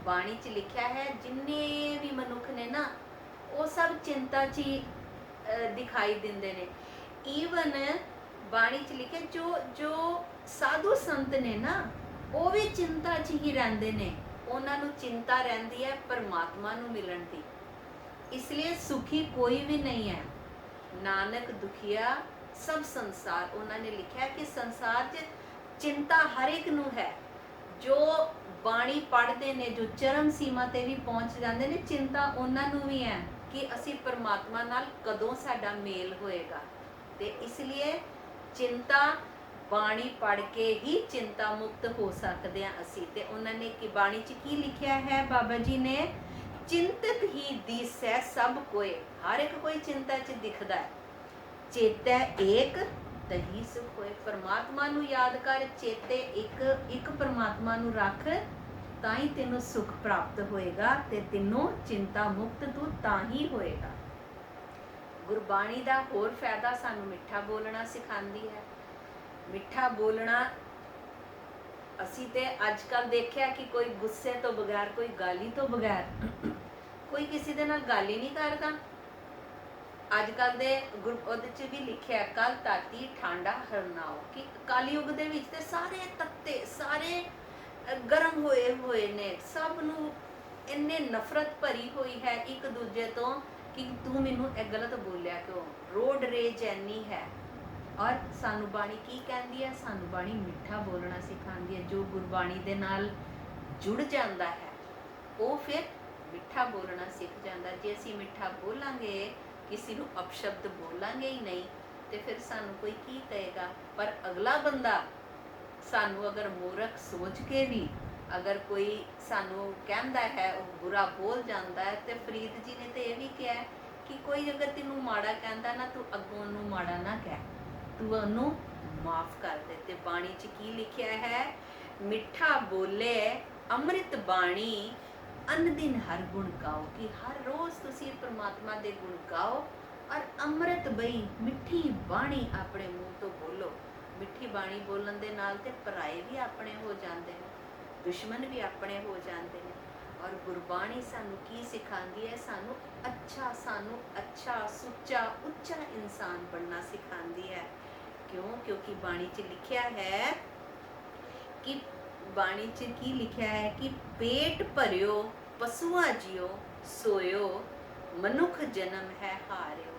ਬਾਣੀ 'ਚ ਲਿਖਿਆ ਹੈ ਜਿੰਨੇ ਵੀ ਮਨੁੱਖ ਨੇ ਨਾ ਉਹ ਸਭ ਚਿੰਤਾ 'ਚ ਹੀ ਦਿਖਾਈ ਦਿੰਦੇ ਨੇ। ਈਵਨ ਬਾਣੀ 'ਚ ਲਿਖਿਆ ਜੋ ਸਾਧੂ ਸੰਤ ਨੇ ਨਾ ਉਹ ਵੀ ਚਿੰਤਾ 'ਚ ਹੀ ਰਹਿੰਦੇ ਨੇ। ਉਹਨਾਂ ਨੂੰ ਚਿੰਤਾ ਰਹਿੰਦੀ ਹੈ ਪਰਮਾਤਮਾ ਨੂੰ ਮਿਲਣ ਦੀ। ਇਸ ਲਈ ਸੁਖੀ ਕੋਈ ਵੀ ਨਹੀਂ ਹੈ। ਨਾਨਕ ਦੁਖੀਆ ਸਭ ਸੰਸਾਰ, ਉਹਨਾਂ ਨੇ ਲਿਖਿਆ ਕਿ ਸੰਸਾਰ 'ਚ ਚਿੰਤਾ ਹਰ ਇੱਕ ਨੂੰ ਹੈ। ਜੋ ਬਾਣੀ ਪੜ੍ਹਦੇ ਨੇ, ਜੋ ਚਰਮ ਸੀਮਾ ਤੇ ਵੀ ਪਹੁੰਚ ਜਾਂਦੇ ਨੇ, ਚਿੰਤਾ ਉਹਨਾਂ ਨੂੰ ਵੀ ਹੈ ਕਿ ਅਸੀਂ ਪਰਮਾਤਮਾ ਨਾਲ ਕਦੋਂ ਸਾਡਾ ਮੇਲ ਹੋਏਗਾ। ਤੇ ਇਸ ਲਈ ਚਿੰਤਾ ਬਾਣੀ ਪੜ੍ਹ ਕੇ ਹੀ ਚਿੰਤਾ ਮੁਕਤ ਹੋ ਸਕਦੇ ਹਾਂ ਅਸੀਂ। ਤੇ ਉਹਨਾਂ ਨੇ ਕਿ ਬਾਣੀ 'ਚ ਕੀ ਲਿਖਿਆ ਹੈ? ਬਾਬਾ ਜੀ ਨੇ ਚਿੰਤਤ ਹੀ ਦੀਸੈ ਸਭ ਕੋਏ, ਹਰ ਇੱਕ ਕੋਈ ਚਿੰਤਾ 'ਚ ਦਿਖਦਾ ਹੈ। ਚੇਤੈ ਏਕ ਤਹੀ ਸੁਖ ਹੋਏ, ਪਰਮਾਤਮਾ ਨੂੰ ਯਾਦ ਕਰ, ਚੇਤੇ ਇੱਕ ਪਰਮਾਤਮਾ ਨੂੰ ਰੱਖ, ਤਾਂ ਹੀ ਤੈਨੂੰ ਸੁਖ ਪ੍ਰਾਪਤ ਹੋਏਗਾ ਤੇ ਤੈਨੂੰ ਚਿੰਤਾ ਮੁਕਤ ਤੂੰ ਤਾਂ ਹੀ ਹੋਏਗਾ। ਗੁਰਬਾਣੀ ਦਾ ਹੋਰ ਫਾਇਦਾ ਸਾਨੂੰ ਮਿੱਠਾ ਬੋਲਣਾ ਸਿਖਾਉਂਦੀ ਹੈ। ਮਿੱਠਾ ਬੋਲਣਾ, ਅਸੀਂ ਤੇ ਅੱਜ ਕੱਲ੍ਹ ਦੇਖਿਆ ਕਿ ਕੋਈ ਗੁੱਸੇ ਤੋਂ ਬਗੈਰ, ਕੋਈ ਗਾਲੀ ਤੋਂ ਬਗੈਰ ਕੋਈ ਕਿਸੇ ਦੇ ਨਾਲ ਗੱਲ ਹੀ ਨਹੀਂ ਕਰਦਾ। ਅੱਜ ਕੱਲ੍ਹ ਦੇ ਉਹਦੇ 'ਚ ਵੀ ਲਿਖਿਆ ਕੱਲ ਤਾਤੀ ਠਾਂਡਾ ਹਰਨਾਓ, ਕਿ ਕਲਯੁਗ ਦੇ ਵਿੱਚ ਤੇ ਸਾਰੇ ਤੱਤੇ, ਸਾਰੇ ਗਰਮ ਹੋਏ ਹੋਏ ਨੇ, ਸਭ ਨੂੰ ਇੰਨੇ ਨਫ਼ਰਤ ਭਰੀ ਹੋਈ ਹੈ ਇੱਕ ਦੂਜੇ ਤੋਂ ਕਿ ਤੂੰ ਮੈਨੂੰ ਇਹ ਗਲਤ ਬੋਲਿਆ ਕਿਉਂ। ਰੋਡ ਰੇਜ ਇੰਨੀ ਹੈ। ਔਰ ਸਾਨੂੰ ਬਾਣੀ ਕੀ ਕਹਿੰਦੀ ਹੈ? ਸਾਨੂੰ ਬਾਣੀ ਮਿੱਠਾ ਬੋਲਣਾ ਸਿਖਾਉਂਦੀ ਹੈ। ਜੋ ਗੁਰਬਾਣੀ ਦੇ ਨਾਲ ਜੁੜ ਜਾਂਦਾ ਹੈ ਉਹ ਫਿਰ ਮਿੱਠਾ ਬੋਲਣਾ ਸਿੱਖ ਜਾਂਦਾ। ਜੇ ਅਸੀਂ ਮਿੱਠਾ ਬੋਲਾਂਗੇ, ਕਿਸੇ ਨੂੰ ਅਪਸ਼ਬਦ ਬੋਲਾਂਗੇ ਹੀ ਨਹੀਂ, ਤੇ ਫਿਰ ਸਾਨੂੰ ਕੋਈ ਕੀ ਕਹੇਗਾ। ਪਰ ਅਗਲਾ ਬੰਦਾ ਸਾਨੂੰ ਅਗਰ ਮੂਰਖ ਸੋਚ ਕੇ ਵੀ ਅਗਰ ਕੋਈ ਸਾਨੂੰ ਕਹਿੰਦਾ ਹੈ, ਉਹ ਬੁਰਾ ਬੋਲ ਜਾਂਦਾ ਹੈ, ਤੇ ਫਰੀਦ ਜੀ ਨੇ ਤੇ ਇਹ ਵੀ ਕਿਹਾ ਹੈ ਕਿ ਕੋਈ ਅਗਰ ਤੈਨੂੰ ਮਾੜਾ ਕਹਿੰਦਾ ਨਾ, ਤੂੰ ਅੱਗੋਂ ਉਹਨੂੰ ਮਾੜਾ ਨਾ ਕਹਿ, ਤੂੰ ਉਹਨੂੰ ਮਾਫ ਕਰ ਦੇ। ਤੇ ਬਾਣੀ 'ਚ ਕੀ ਲਿਖਿਆ ਹੈ? ਮਿੱਠਾ ਬੋਲੇ ਅੰਮ੍ਰਿਤ ਬਾਣੀ, ਅਨ ਦਿਨ ਹਰ ਗੁਣ ਗਾਓ। ਕਿ ਹਰ ਰੋਜ਼ ਤੁਸੀਂ ਪ੍ਰਮਾਤਮਾ ਦੇ ਗੁਣ ਗਾਓ ਔਰ ਅੰਮ੍ਰਿਤ ਬਈ ਮਿੱਠੀ ਬਾਣੀ ਆਪਣੇ ਮੂੰਹ ਤੋਂ ਬੋਲੋ। ਮਿੱਠੀ ਬਾਣੀ ਬੋਲਣ ਦੇ ਨਾਲ ਤੇ ਪਰਾਏ ਵੀ ਆਪਣੇ ਹੋ ਜਾਂਦੇ ਨੇ, ਦੁਸ਼ਮਣ ਵੀ ਆਪਣੇ ਹੋ ਜਾਂਦੇ ਨੇ। ਔਰ ਗੁਰਬਾਣੀ ਸਾਨੂੰ ਕੀ ਸਿਖਾਉਂਦੀ ਹੈ? ਸਾਨੂੰ ਅੱਛਾ ਸੁੱਚਾ ਉੱਚਾ ਇਨਸਾਨ ਬਣਨਾ ਸਿਖਾਉਂਦੀ ਹੈ। ਕਿਉਂ? ਕਿਉਂਕਿ ਬਾਣੀ 'ਚ ਲਿਖਿਆ ਹੈ ਕਿ ਬਾਣੀ 'ਚ ਕੀ ਲਿਖਿਆ ਹੈ ਕਿ ਪੇਟ ਭਰਿਓ ਪਸ਼ੂਆਂ ਜਿਉ, ਸੋਇਓ ਮਨੁੱਖ ਜਨਮ ਹੈ ਹਾਰਿਓ।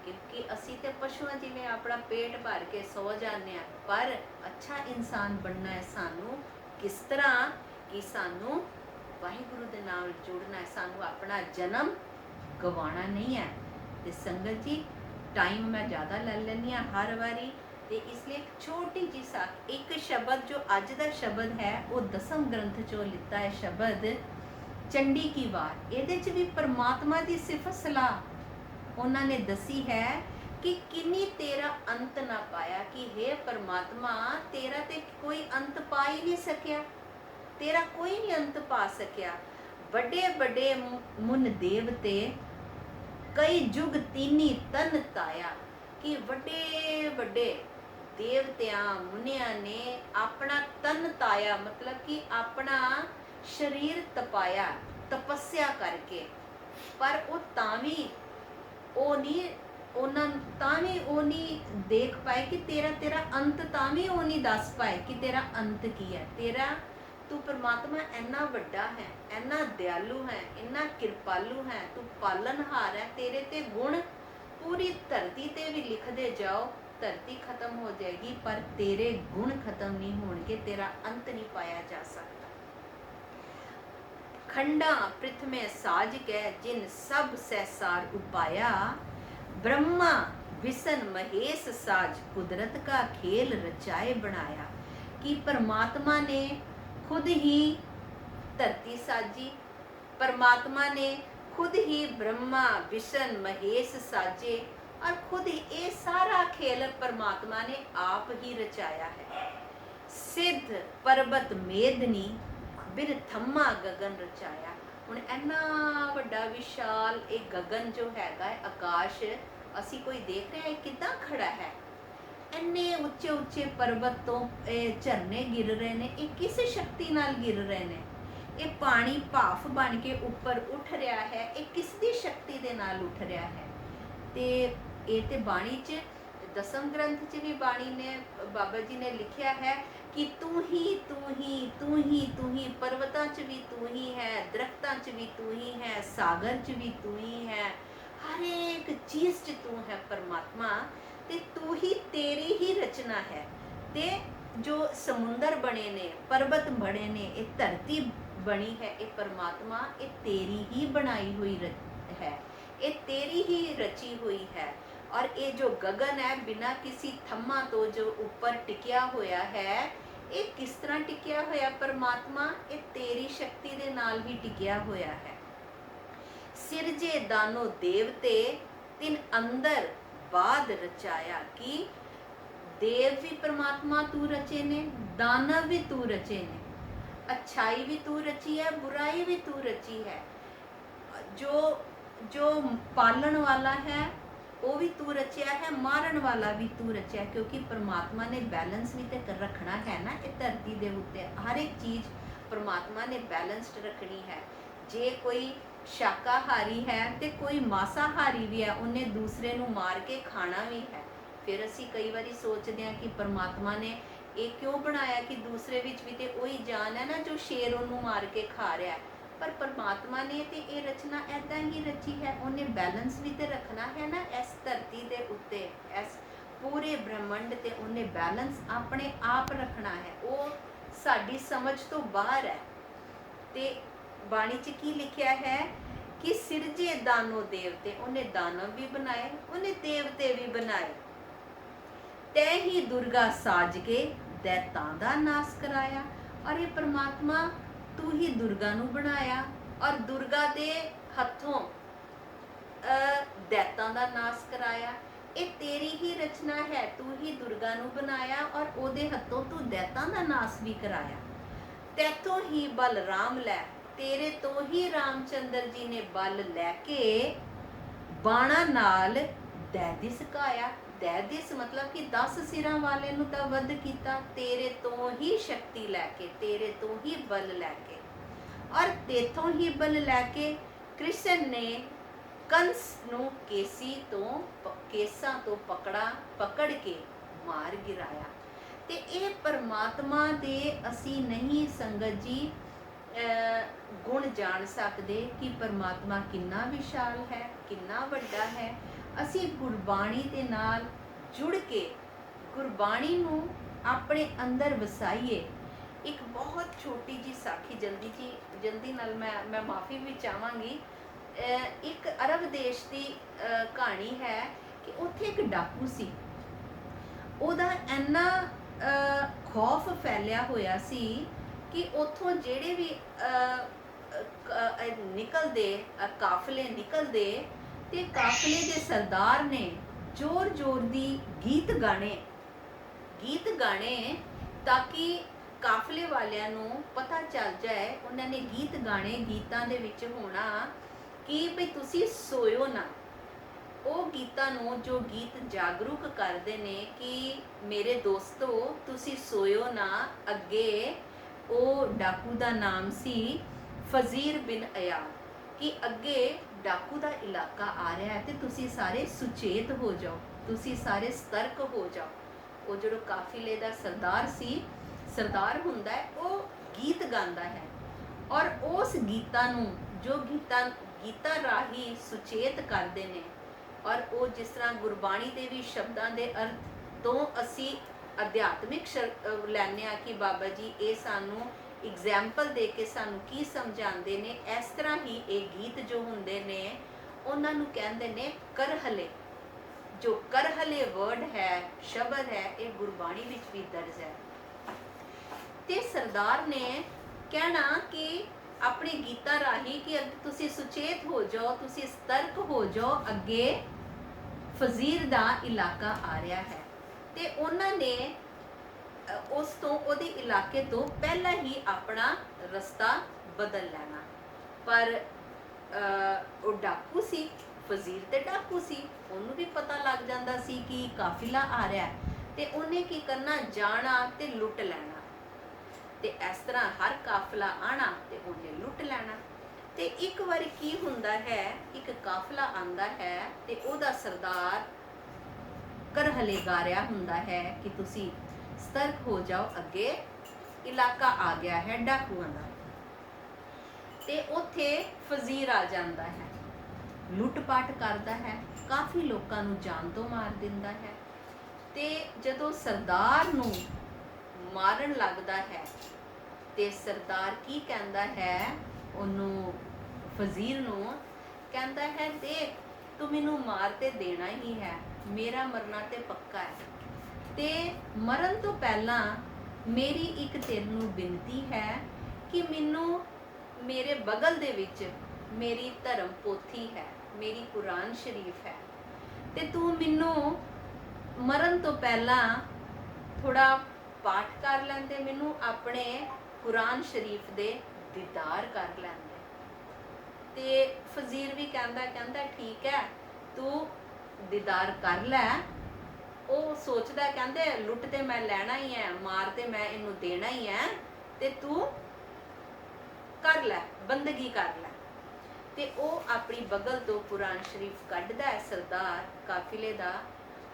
ਕਿਉਂਕਿ ਅਸੀਂ ਤੇ ਪਸ਼ੂਆਂ ਜਿਵੇਂ ਆਪਣਾ ਪੇਟ ਭਰ ਕੇ ਸੋ ਜਾਂਦੇ ਹਾਂ, ਪਰ ਅੱਛਾ ਇਨਸਾਨ ਬਣਨਾ ਹੈ ਸਾਨੂੰ ਕਿਸ ਤਰ੍ਹਾਂ? ਕਿ ਸਾਨੂੰ ਵਾਹਿਗੁਰੂ ਦੇ ਨਾਲ ਜੁੜਨਾ ਹੈ, ਸਾਨੂੰ ਆਪਣਾ ਜਨਮ ਗਵਾਉਣਾ ਨਹੀਂ ਹੈ। ਤੇ ਸੰਗਤ ਜੀ, ਟਾਈਮ ਮੈਂ ਜ਼ਿਆਦਾ ਲੈ ਲੈਂਦੀ ਹਾਂ ਹਰ ਵਾਰੀ, ਤੇ ਇਸ ਲਈ ਇੱਕ ਛੋਟੀ ਜਿਹੀ ਸਾਖ, ਇੱਕ ਸ਼ਬਦ ਜੋ ਅੱਜ ਦਾ ਸ਼ਬਦ ਹੈ ਉਹ ਦਸਮ ਗ੍ਰੰਥ ਚੋਂ ਲਿੱਤਾ ਹੈ ਸ਼ਬਦ, ਚੰਡੀ ਕੀ ਵਾਰ। ਇਹਦੇ 'ਚ ਵੀ ਪਰਮਾਤਮਾ ਦੀ ਸਿਫਤ ਸਲਾਹ ਉਹਨਾਂ ਨੇ ਦੱਸੀ ਹੈ ਕਿ ਕਿੰਨੀ ਤੇਰਾ ਅੰਤ ਨਾ ਪਾਇਆ। ਕਿ हे ਪਰਮਾਤਮਾ, ਤੇਰਾ ਤੇ ਕੋਈ ਅੰਤ ਪਾ ਹੀ ਨਹੀਂ ਸਕਿਆ, ਤੇਰਾ ਕੋਈ ਨਹੀਂ ਅੰਤ ਪਾ ਸਕਿਆ। ਵੱਡੇ ਵੱਡੇ ਮੁਨ ਦੇਵਤੇ ਕਈ ਜੁਗ ਤੀਨੀ ਤਨ ਤਾਇਆ। ਕਿ ਵੱਡੇ ਵੱਡੇ ਦੇਵਤਿਆਂ ਮੁਨੀਆਂ ਨੇ ਆਪਣਾ ਤਨ ਤਾਇਆ, ਮਤਲਬ ਕਿ ਆਪਣਾ ਸਰੀਰ ਤਪਾਇਆ ਤਪੱਸਿਆ ਕਰਕੇ, ਪਰ ਉਹ ਤਾਂ ਵੀ ਉਹ ਨਹੀਂ ਦੇਖ ਪਾਏ ਕਿ ਤੇਰਾ ਅੰਤ, ਤਾਂ ਵੀ ਉਹ ਨਹੀਂ ਦੱਸ ਪਾਏ ਕਿ ਤੇਰਾ ਅੰਤ ਕੀ ਹੈ। ਤੂੰ ਪਰਮਾਤਮਾ ਇੰਨਾ ਵੱਡਾ ਹੈ, ਇੰਨਾ ਦਿਆਲੂ ਹੈ, ਇੰਨਾ ਕਿਰਪਾਲੂ ਹੈ, ਤੂੰ ਪਾਲਣਹਾਰ ਹੈ। ਤੇਰੇ ਤੇ ਗੁਣ ਪੂਰੀ ਧਰਤੀ ਤੇ ਵੀ ਲਿਖਦੇ ਜਾਓ, ਧਰਤੀ ਖਤਮ ਹੋ ਜਾਏਗੀ, ਪਰ ਤੇਰੇ ਗੁਣ ਖਤਮ ਨਹੀਂ ਹੋਣਗੇ, ਤੇਰਾ ਅੰਤ ਨਹੀਂ ਪਾਇਆ ਜਾ ਸਕਦਾ। ਖੰਡਾ ਪ੍ਰਿਥਮੇ ਸਾਜ ਕੇ ਜਿਨ ਸਭ ਸਹਿਸਾਰ ਉਪਾਇਆ, ब्रह्मा विसन महेश साज कुदरत का खेल रचाए बनाया। कि परमात्मा ने खुद ही धरती साजी, परमात्मा ने खुद ही ब्रह्मा विसन महेश साजे, और खुद ये सारा खेल परमात्मा ने आप ही रचाया है। सिद्ध पर्वत मेदनी बिर थम्मा गगन रचाया। ਹੁਣ ਇੰਨਾ ਵੱਡਾ ਵਿਸ਼ਾਲ ਇਹ ਗगन ਜੋ ਹੈਗਾ ਹੈ, ਆਕਾਸ਼, ਅਸੀਂ ਕੋਈ ਦੇਖ ਰਹੇ ਹਾਂ ਕਿੱਦਾਂ ਖੜਾ ਹੈ। ਇੰਨੇ ਉੱਚੇ ਉੱਚੇ ਪਰਬਤ ਤੋਂ ਇਹ ਝਰਨੇ ਗਿਰ ਰਹੇ ਨੇ, ਇਹ ਕਿਸ ਸ਼ਕਤੀ ਨਾਲ ਗਿਰ ਰਹੇ ਨੇ? ਇਹ ਪਾਣੀ ਭਾਫ ਬਣ ਕੇ ਉੱਪਰ ਉੱਠ ਰਿਹਾ ਹੈ, ਇਹ ਕਿਸ ਦੀ ਸ਼ਕਤੀ ਦੇ ਨਾਲ ਉੱਠ ਰਿਹਾ ਹੈ? ਤੇ ਇਹ ਤੇ ਬਾਣੀ 'ਚ, ਦਸਮ ਗ੍ਰੰਥ 'ਚ ਵੀ ਬਾਣੀ ਨੇ, ਬਾਬਾ ਜੀ ਨੇ ਲਿਖਿਆ ਹੈ कि तू ही पर्वतां च भी तू ही है, दरख्तां च भी तू ही है, सागर च भी तू ही है, हर एक चीज़ च तू है परमात्मा। ते तू ही, तेरी ही रचना है। ते जो समुंदर बने ने, पर्वत बने ने, ये धरती बनी है, ये परमात्मा, ये तेरी ही बनाई हुई है, ये तेरी ही रची हुई है। और ये जो गगन है, बिना किसी थम्मा तो जो ऊपर टिकिया होया है, ये किस तरह टिकिया होया परमात्मा? ये तेरी शक्ति दे नाल ही टिकिया होया है। सिरजे दानो देवते तिन अंदर बाद रचाया। कि देव भी परमात्मा तू रचे ने, दानव भी तू रचे ने, अच्छाई भी तू रची है, बुराई भी तू रची है। जो पालन वाला है वो भी तू रचिया है, मारन वाला भी तू रचिया। क्योंकि परमात्मा ने बैलेंस भी तो रखना है ना, ये धरती दे उत्ते हर एक चीज़ परमात्मा ने बैलेंस्ड रखनी है। जे कोई शाकाहारी है तो कोई मांसाहारी भी है, उन्हें दूसरे नू मार के खाना भी है। फिर असी कई बारी सोचते हैं कि परमात्मा ने ਇਹ ਕਿਉਂ ਬਣਾਇਆ ਕਿ ਦੂਸਰੇ ਵਿੱਚ ਵੀ ਤੇ ਉਹੀ ਜਾਨ ਹੈ ਨਾ ਜੋ ਸ਼ੇਰ ਉਹਨੂੰ ਮਾਰ ਕੇ ਖਾ ਰਿਹਾ ਹੈ। ਪਰ ਪਰਮਾਤਮਾ ਨੇ ਤੇ ਇਹ ਰਚਨਾ ਐਦਾਂ ਹੀ ਰਚੀ ਹੈ, ਉਹਨੇ ਬੈਲੈਂਸ ਵੀ ਤੇ ਰੱਖਣਾ ਹੈ ਨਾ ਇਸ ਧਰਤੀ ਦੇ ਉੱਤੇ, ਇਸ ਪੂਰੇ ਬ੍ਰਹਿਮੰਡ ਤੇ ਉਹਨੇ ਬੈਲੈਂਸ ਆਪਣੇ ਆਪ ਰੱਖਣਾ ਹੈ। ਉਹ ਸਾਡੀ ਸਮਝ ਤੋਂ ਬਾਹਰ ਹੈ। ਤੇ ਬਾਣੀ 'ਚ ਕੀ ਲਿਖਿਆ ਹੈ ਕਿ ਸਿਰਜੇ ਦਾਨੋ ਦੇਵਤੇ, ਉਹਨੇ ਦਾਨਵ ਵੀ ਬਣਾਏ, ਉਹਨੇ ਦੇਵਤੇ ਵੀ ਬਣਾਏ। ਤੈ ਹੀ ਦੁਰਗਾ ਸਾਜ ਕੇ ਦੈਤਾਂ ਦਾ ਨਾਸ ਕਰਾਇਆ। ਔਰ ਇਹ ਪਰਮਾਤਮਾ ਤੂੰ ਹੀ ਦੁਰਗਾ ਨੂੰ ਬਣਾਇਆ ਔਰ ਦੁਰਗਾ ਦੇ ਹੱਥੋਂ ਦੈਤਾਂ ਦਾ ਨਾਸ ਕਰਾਇਆ। ਇਹ ਤੇਰੀ ਹੀ ਰਚਨਾ ਹੈ, ਤੂੰ ਹੀ ਦੁਰਗਾ ਨੂੰ ਬਣਾਇਆ ਔਰ ਉਹਦੇ ਹੱਥੋਂ ਤੂੰ ਦੈਤਾਂ ਦਾ ਨਾਸ ਵੀ ਕਰਾਇਆ। ਤੈਥੋਂ ਹੀ ਬਲਰਾਮ ਲੈ, ਤੇਰੇ ਤੋਂ ਹੀ ਰਾਮਚੰਦਰ ਜੀ ਨੇ ਬਲ ਲੈ ਕੇ ਬਾਣਾ ਨਾਲ ਦੈਦਿਸ ਕਾਇਆ। ਦੈਦਿਸ ਮਤਲਬ ਕਿ 10 ਸਿਰਾਂ ਵਾਲੇ ਨੂੰ ਤਾਂ ਵੱਧ ਕੀਤਾ, ਤੇਰੇ ਤੋਂ ਹੀ ਸ਼ਕਤੀ ਲੈ ਕੇ, ਤੇਰੇ ਤੋਂ ਹੀ ਬਲ ਲੈ ਕੇ। ਔਰ ਤੇਥੋਂ ਹੀ ਬਲ ਲੈ ਕੇ ਕ੍ਰਿਸ਼ਨ ਨੇ ਕੰਸ ਨੂੰ ਕੇਸਾਂ ਤੋਂ ਪਕੜ ਕੇ ਮਾਰ ਗਿਰਾਇਆ। ਤੇ ਇਹ ਪਰਮਾਤਮਾ ਦੇ ਅਸੀਂ ਨਹੀਂ ਸੰਗਤ ਜੀ ਗੁਣ ਜਾਣ ਸਕਦੇ ਕਿ ਪਰਮਾਤਮਾ ਕਿੰਨਾ ਵਿਸ਼ਾਲ ਹੈ, ਕਿੰਨਾ ਵੱਡਾ ਹੈ। ਅਸੀਂ ਗੁਰਬਾਣੀ ਦੇ ਨਾਲ ਜੁੜ ਕੇ ਗੁਰਬਾਣੀ ਨੂੰ ਆਪਣੇ ਅੰਦਰ ਵਸਾਈਏ। ਇੱਕ ਬਹੁਤ ਛੋਟੀ ਜੀ ਸਾਖੀ ਜਲਦੀ ਨਾਲ ਮੈਂ ਮਾਫੀ ਵੀ ਚਾਹਾਂਗੀ। ਇੱਕ ਅਰਬ ਦੇਸ਼ ਦੀ ਕਹਾਣੀ ਹੈ ਕਿ ਉੱਥੇ ਇੱਕ ਡਾਕੂ ਸੀ। ਉਹਦਾ ਇੰਨਾ ਖੌਫ ਫੈਲਿਆ ਹੋਇਆ ਸੀ ਕਿ ਉੱਥੋਂ ਜਿਹੜੇ ਵੀ ਕਾਫਲੇ ਨਿਕਲਦੇ ਤੇ ਕਾਫਲੇ ਦੇ ਸਰਦਾਰ ਨੇ ਜ਼ੋਰ ਦੀ ਗੀਤ ਗਾਣੇ ਤਾਂ ਕਿ ਕਾਫਲੇ ਵਾਲਿਆਂ ਨੂੰ ਪਤਾ ਚੱਲ ਜਾਏ। ਉਹਨਾਂ ਨੇ ਗੀਤ ਗਾਣੇ, ਗੀਤਾਂ ਦੇ ਵਿੱਚ ਹੋਣਾ ਕਿ ਭਈ ਤੁਸੀਂ ਸੋਇਓ ਨਾ। ਉਹ ਗੀਤਾਂ ਨੂੰ ਜੋ ਗੀਤ ਜਾਗਰੂਕ ਕਰਦੇ ਨੇ ਕਿ ਮੇਰੇ ਦੋਸਤੋ ਤੁਸੀਂ ਸੋਇਓ ਨਾ। ਅੱਗੇ ਉਹ ਡਾਕੂ ਦਾ ਨਾਮ ਸੀ ਫਜ਼ੀਰ ਬਿਨ ਅਯਾਦ ਕਿ ਅੱਗੇ ਡਾਕੂ ਦਾ ਇਲਾਕਾ ਆ ਰਿਹਾ ਹੈ ਤੇ ਤੁਸੀਂ ਸਾਰੇ ਸੁਚੇਤ ਹੋ ਜਾਓ, ਤੁਸੀਂ ਸਾਰੇ ਸਤਰਕ ਹੋ ਜਾਓ। ਉਹ ਜਿਹੜਾ ਕਾਫਿਲੇ ਦਾ ਸਰਦਾਰ ਹੁੰਦਾ ਹੈ, ਉਹ ਗੀਤ ਗਾਉਂਦਾ ਹੈ ਔਰ ਉਸ ਗੀਤਾਂ ਨੂੰ ਜੋ ਗੀਤਾਂ ਰਾਹੀਂ ਸੁਚੇਤ ਕਰਦੇ ਨੇ। ਔਰ ਉਹ ਜਿਸ ਤਰ੍ਹਾਂ ਗੁਰਬਾਣੀ ਦੇ ਵੀ ਸ਼ਬਦਾਂ ਦੇ ਅਰਥ ਤੋਂ ਅਸੀਂ ਅਧਿਆਤਮਿਕ ਲੈਂਦੇ ਹਾਂ ਕਿ ਬਾਬਾ ਜੀ ਇਹ ਸਾਨੂੰ ਐਗਜ਼ਾਮਪਲ ਦੇ ਕੇ ਸਾਨੂੰ ਕੀ ਸਮਝਾਉਂਦੇ ਨੇ, ਇਸ ਤਰ੍ਹਾਂ ਹੀ ਇਹ ਗੀਤ ਜੋ ਹੁੰਦੇ ਨੇ ਉਹਨਾਂ ਨੂੰ ਕਹਿੰਦੇ ਨੇ ਕਰਹਲੇ। ਜੋ ਕਰਹਲੇ ਵਰਡ ਹੈ, ਸ਼ਬਦ ਹੈ, ਇਹ ਗੁਰਬਾਣੀ ਵਿੱਚ ਵੀ ਦਰਜ ਹੈ। ਤੇ ਸਰਦਾਰ ਨੇ ਕਹਿਣਾ ਕਿ ਆਪਣੇ ਗੀਤਾਂ ਰਾਹੀਂ ਕਿ ਤੁਸੀਂ ਸੁਚੇਤ ਹੋ ਜਾਓ, ਤੁਸੀਂ ਸਤਰਕ ਹੋ ਜਾਓ, ਅੱਗੇ ਫਜ਼ੀਰ ਦਾ ਇਲਾਕਾ ਆ ਰਿਹਾ ਹੈ। ਤੇ ਉਹਨਾਂ ਨੇ ਉਸ ਤੋਂ ਉਹਦੇ ਇਲਾਕੇ ਤੋਂ ਪਹਿਲਾਂ ਹੀ ਆਪਣਾ ਰਸਤਾ ਬਦਲ ਲੈਣਾ। ਪਰ ਉਹ ਡਾਕੂ ਸੀ, ਫਜ਼ੀਰ ਤੇ ਡਾਕੂ ਸੀ, ਉਹਨੂੰ ਵੀ ਪਤਾ ਲੱਗ ਜਾਂਦਾ ਸੀ ਕਿ ਕਾਫਿਲਾ ਆ ਰਿਹਾ ਤੇ ਉਹਨੇ ਕੀ ਕਰਨਾ, ਜਾਣਾ ਤੇ ਲੁੱਟ ਲੈਣਾ। ਤੇ ਇਸ ਤਰ੍ਹਾਂ ਹਰ ਕਾਫਲਾ ਆਣਾ ਤੇ ਉਹਨੇ ਲੁੱਟ ਲੈਣਾ। ਤੇ ਇੱਕ ਵਾਰੀ ਕੀ ਹੁੰਦਾ ਹੈ, ਇੱਕ ਕਾਫਲਾ ਆਂਦਾ ਹੈ ਤੇ ਉਹਦਾ ਸਰਦਾਰ ਕਰਹਲੇ ਗਾ ਰਿਹਾ ਹੁੰਦਾ ਹੈ ਕਿ ਤੁਸੀਂ ਸਤਰਕ ਹੋ ਜਾਓ, ਅੱਗੇ ਇਲਾਕਾ ਆ ਗਿਆ ਹੈ ਡਾਕੂਆਂ ਦਾ। ਤੇ ਉੱਥੇ ਫਜ਼ੀਰ ਆ ਜਾਂਦਾ ਹੈ, ਲੁੱਟ-ਪਾਟ ਕਰਦਾ ਹੈ, ਕਾਫੀ ਲੋਕਾਂ ਨੂੰ ਜਾਨ ਤੋਂ ਮਾਰ ਦਿੰਦਾ ਹੈ। ਤੇ ਜਦੋਂ ਸਰਦਾਰ ਨੂੰ ਮਾਰਨ ਲੱਗਦਾ ਹੈ ਤੇ ਸਰਦਾਰ ਕੀ ਕਹਿੰਦਾ ਹੈ ਉਹਨੂੰ, ਫਜ਼ੀਰ ਨੂੰ ਕਹਿੰਦਾ ਹੈ, ਦੇਖ ਤੂੰ ਮੈਨੂੰ ਮਾਰ ਤੇ ਦੇਣਾ ਹੀ ਹੈ, ਮੇਰਾ ਮਰਨਾ ਤੇ ਪੱਕਾ ਹੈ। ਤੇ ਮਰਨ ਤੋਂ ਪਹਿਲਾਂ ਮੇਰੀ ਇੱਕ ਤੈਨੂੰ ਬੇਨਤੀ ਹੈ ਕਿ ਮੈਨੂੰ ਮੇਰੇ ਬਗਲ ਦੇ ਵਿੱਚ ਮੇਰੀ ਧਰਮ ਪੋਥੀ ਹੈ, ਮੇਰੀ ਕੁਰਾਨ ਸ਼ਰੀਫ ਹੈ, ਤੇ ਤੂੰ ਮੈਨੂੰ ਮਰਨ ਤੋਂ ਪਹਿਲਾਂ ਥੋੜਾ ਪਾਠ ਕਰ ਲੈਂਦੇ, ਮੈਨੂੰ ਆਪਣੇ ਕੁਰਾਨ ਸ਼ਰੀਫ ਦੇ ਦੀਦਾਰ ਕਰ ਲੈਂਦੇ। ਤੇ ਫਜ਼ੀਰ ਵੀ ਕਹਿੰਦਾ ਠੀਕ ਹੈ, ਤੂੰ ਦੀਦਾਰ ਕਰ ਲੈ। ਉਹ ਸੋਚਦਾ, ਕਹਿੰਦੇ ਲੁੱਟ ਤੇ ਮੈਂ ਲੈਣਾ ਹੀ ਹੈ, ਮਾਰ ਤੇ ਮੈਂ ਇਹਨੂੰ ਦੇਣਾ ਹੀ ਹੈ, ਤੇ ਤੂੰ ਕਰ ਲੈ, ਬੰਦਗੀ ਕਰ ਲੈ। ਤੇ ਉਹ ਆਪਣੀ ਬਗਲ ਤੋਂ ਕੁਰਾਨ ਸ਼ਰੀਫ ਕੱਢਦਾ ਹੈ ਸਰਦਾਰ ਕਾਫਿਲੇ ਦਾ,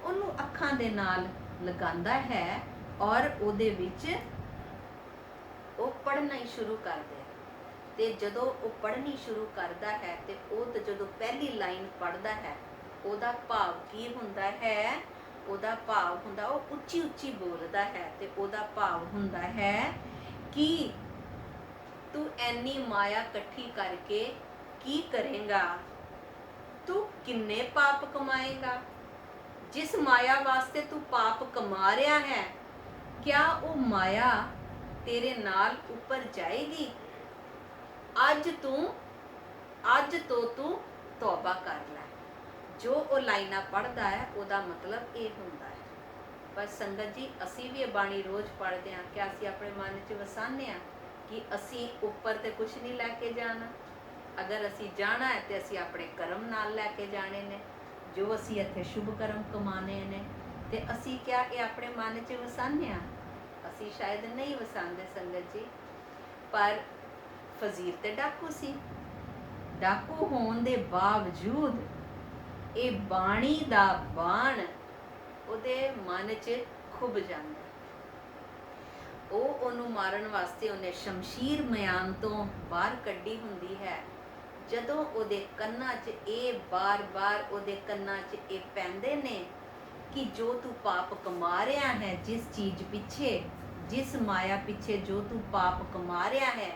ਉਹਨੂੰ ਅੱਖਾਂ ਦੇ ਨਾਲ ਲਗਾਉਂਦਾ ਹੈ ਔਰ ਉਹਦੇ ਵਿੱਚ ਉਹ ਪੜ੍ਹਨਾ ਹੀ ਸ਼ੁਰੂ ਕਰ ਦੇ। ਤੇ ਜਦੋਂ ਉਹ ਪੜ੍ਹਨੀ ਸ਼ੁਰੂ ਕਰਦਾ ਹੈ ਤੇ ਉਹ ਤਾਂ ਜਦੋਂ ਪਹਿਲੀ ਲਾਈਨ ਪੜ੍ਹਦਾ ਹੈ, ਉਹਦਾ ਭਾਵ ਕੀ ਹੁੰਦਾ ਹੈ? ਉਹਦਾ ਭਾਵ ਹੁੰਦਾ, ਉਹ ਉੱਚੀ ਉੱਚੀ ਬੋਲਦਾ ਹੈ ਤੇ ਉਹਦਾ ਭਾਵ ਹੁੰਦਾ ਹੈ ਕਿ ਤੂੰ ਐਨੀ ਮਾਇਆ ਇਕੱਠੀ ਕਰਕੇ ਕੀ ਕਰੇਗਾ? ਤੂੰ ਕਿੰਨੇ ਪਾਪ ਕਮਾਏਗਾ? ਜਿਸ ਮਾਇਆ ਵਾਸਤੇ ਤੂੰ ਪਾਪ ਕਮਾ ਰਿਹਾ ਹੈ, ਕਿਆ ਉਹ ਮਾਇਆ ਤੇਰੇ ਨਾਲ ਉੱਪਰ ਜਾਏਗੀ? ਅੱਜ ਤੋਂ ਤੂੰ ਤੌਬਾ ਕਰ ਲੈ। ਜੋ ਉਹ ਲਾਈਨਾਂ ਪੜ੍ਹਦਾ ਹੈ ਉਹਦਾ ਮਤਲਬ ਇਹ ਹੁੰਦਾ ਹੈ। ਪਰ ਸੰਗਤ ਜੀ, ਅਸੀਂ ਵੀ ਇਹ ਬਾਣੀ ਰੋਜ਼ ਪੜ੍ਹਦੇ ਹਾਂ ਕਿ ਅਸੀਂ ਆਪਣੇ ਮਨ 'ਚ ਵਸਾਉਂਦੇ ਹਾਂ ਕਿ ਅਸੀਂ ਉੱਪਰ ਤੇ ਕੁਝ ਨਹੀਂ ਲੈ ਕੇ ਜਾਣਾ। ਅਗਰ ਅਸੀਂ ਜਾਣਾ ਹੈ ਤੇ ਅਸੀਂ ਆਪਣੇ ਕਰਮ ਨਾਲ ਲੈ ਕੇ ਜਾਣੇ ਨੇ, ਜੋ ਅਸੀਂ ਇੱਥੇ ਸ਼ੁਭ ਕਰਮ ਕਮਾਣੇ ਨੇ। ਤੇ ਅਸੀਂ ਕਿਆ ਇਹ ਆਪਣੇ ਮਨ 'ਚ ਵਸਾਉਂਦੇ ਹਾਂ? ਅਸੀਂ ਸ਼ਾਇਦ ਨਹੀਂ ਵਸਾਉਂਦੇ ਸੰਗਤ ਜੀ। ਪਰ ਫਜ਼ੀਰ ਤੇ ਡਾਕੂ ਸੀ। ਡਾਕੂ ਹੋਣ ਦੇ ਬਾਵਜੂਦ ਇਹ ਬਾਣੀ ਦਾ ਬਾਣ ਉਹਦੇ ਮਨ 'ਚ ਖੁੱਭ ਜਾਂਦਾ। ਉਹਨੂੰ ਮਾਰਨ ਵਾਸਤੇ ਉਹਨੇ ਸ਼ਮਸ਼ੀਰ ਮਿਆਨ ਤੋਂ ਬਾਹਰ ਕੱਢੀ ਹੁੰਦੀ ਹੈ। ਜਦੋਂ ਉਹਦੇ ਕੰਨਾਂ 'ਚ ਇਹ ਬਾਰ-ਬਾਰ ਉਹਦੇ ਕੰਨਾਂ 'ਚ ਇਹ ਪੈਂਦੇ ਨੇ ਕਿ ਜੋ ਤੂੰ ਪਾਪ ਕਮਾ ਰਿਹਾ ਹੈ, ਜਿਸ ਚੀਜ਼ ਪਿੱਛੇ, ਜਿਸ ਮਾਇਆ ਪਿੱਛੇ ਜੋ ਤੂੰ ਪਾਪ ਕਮਾ ਰਿਹਾ ਹੈ,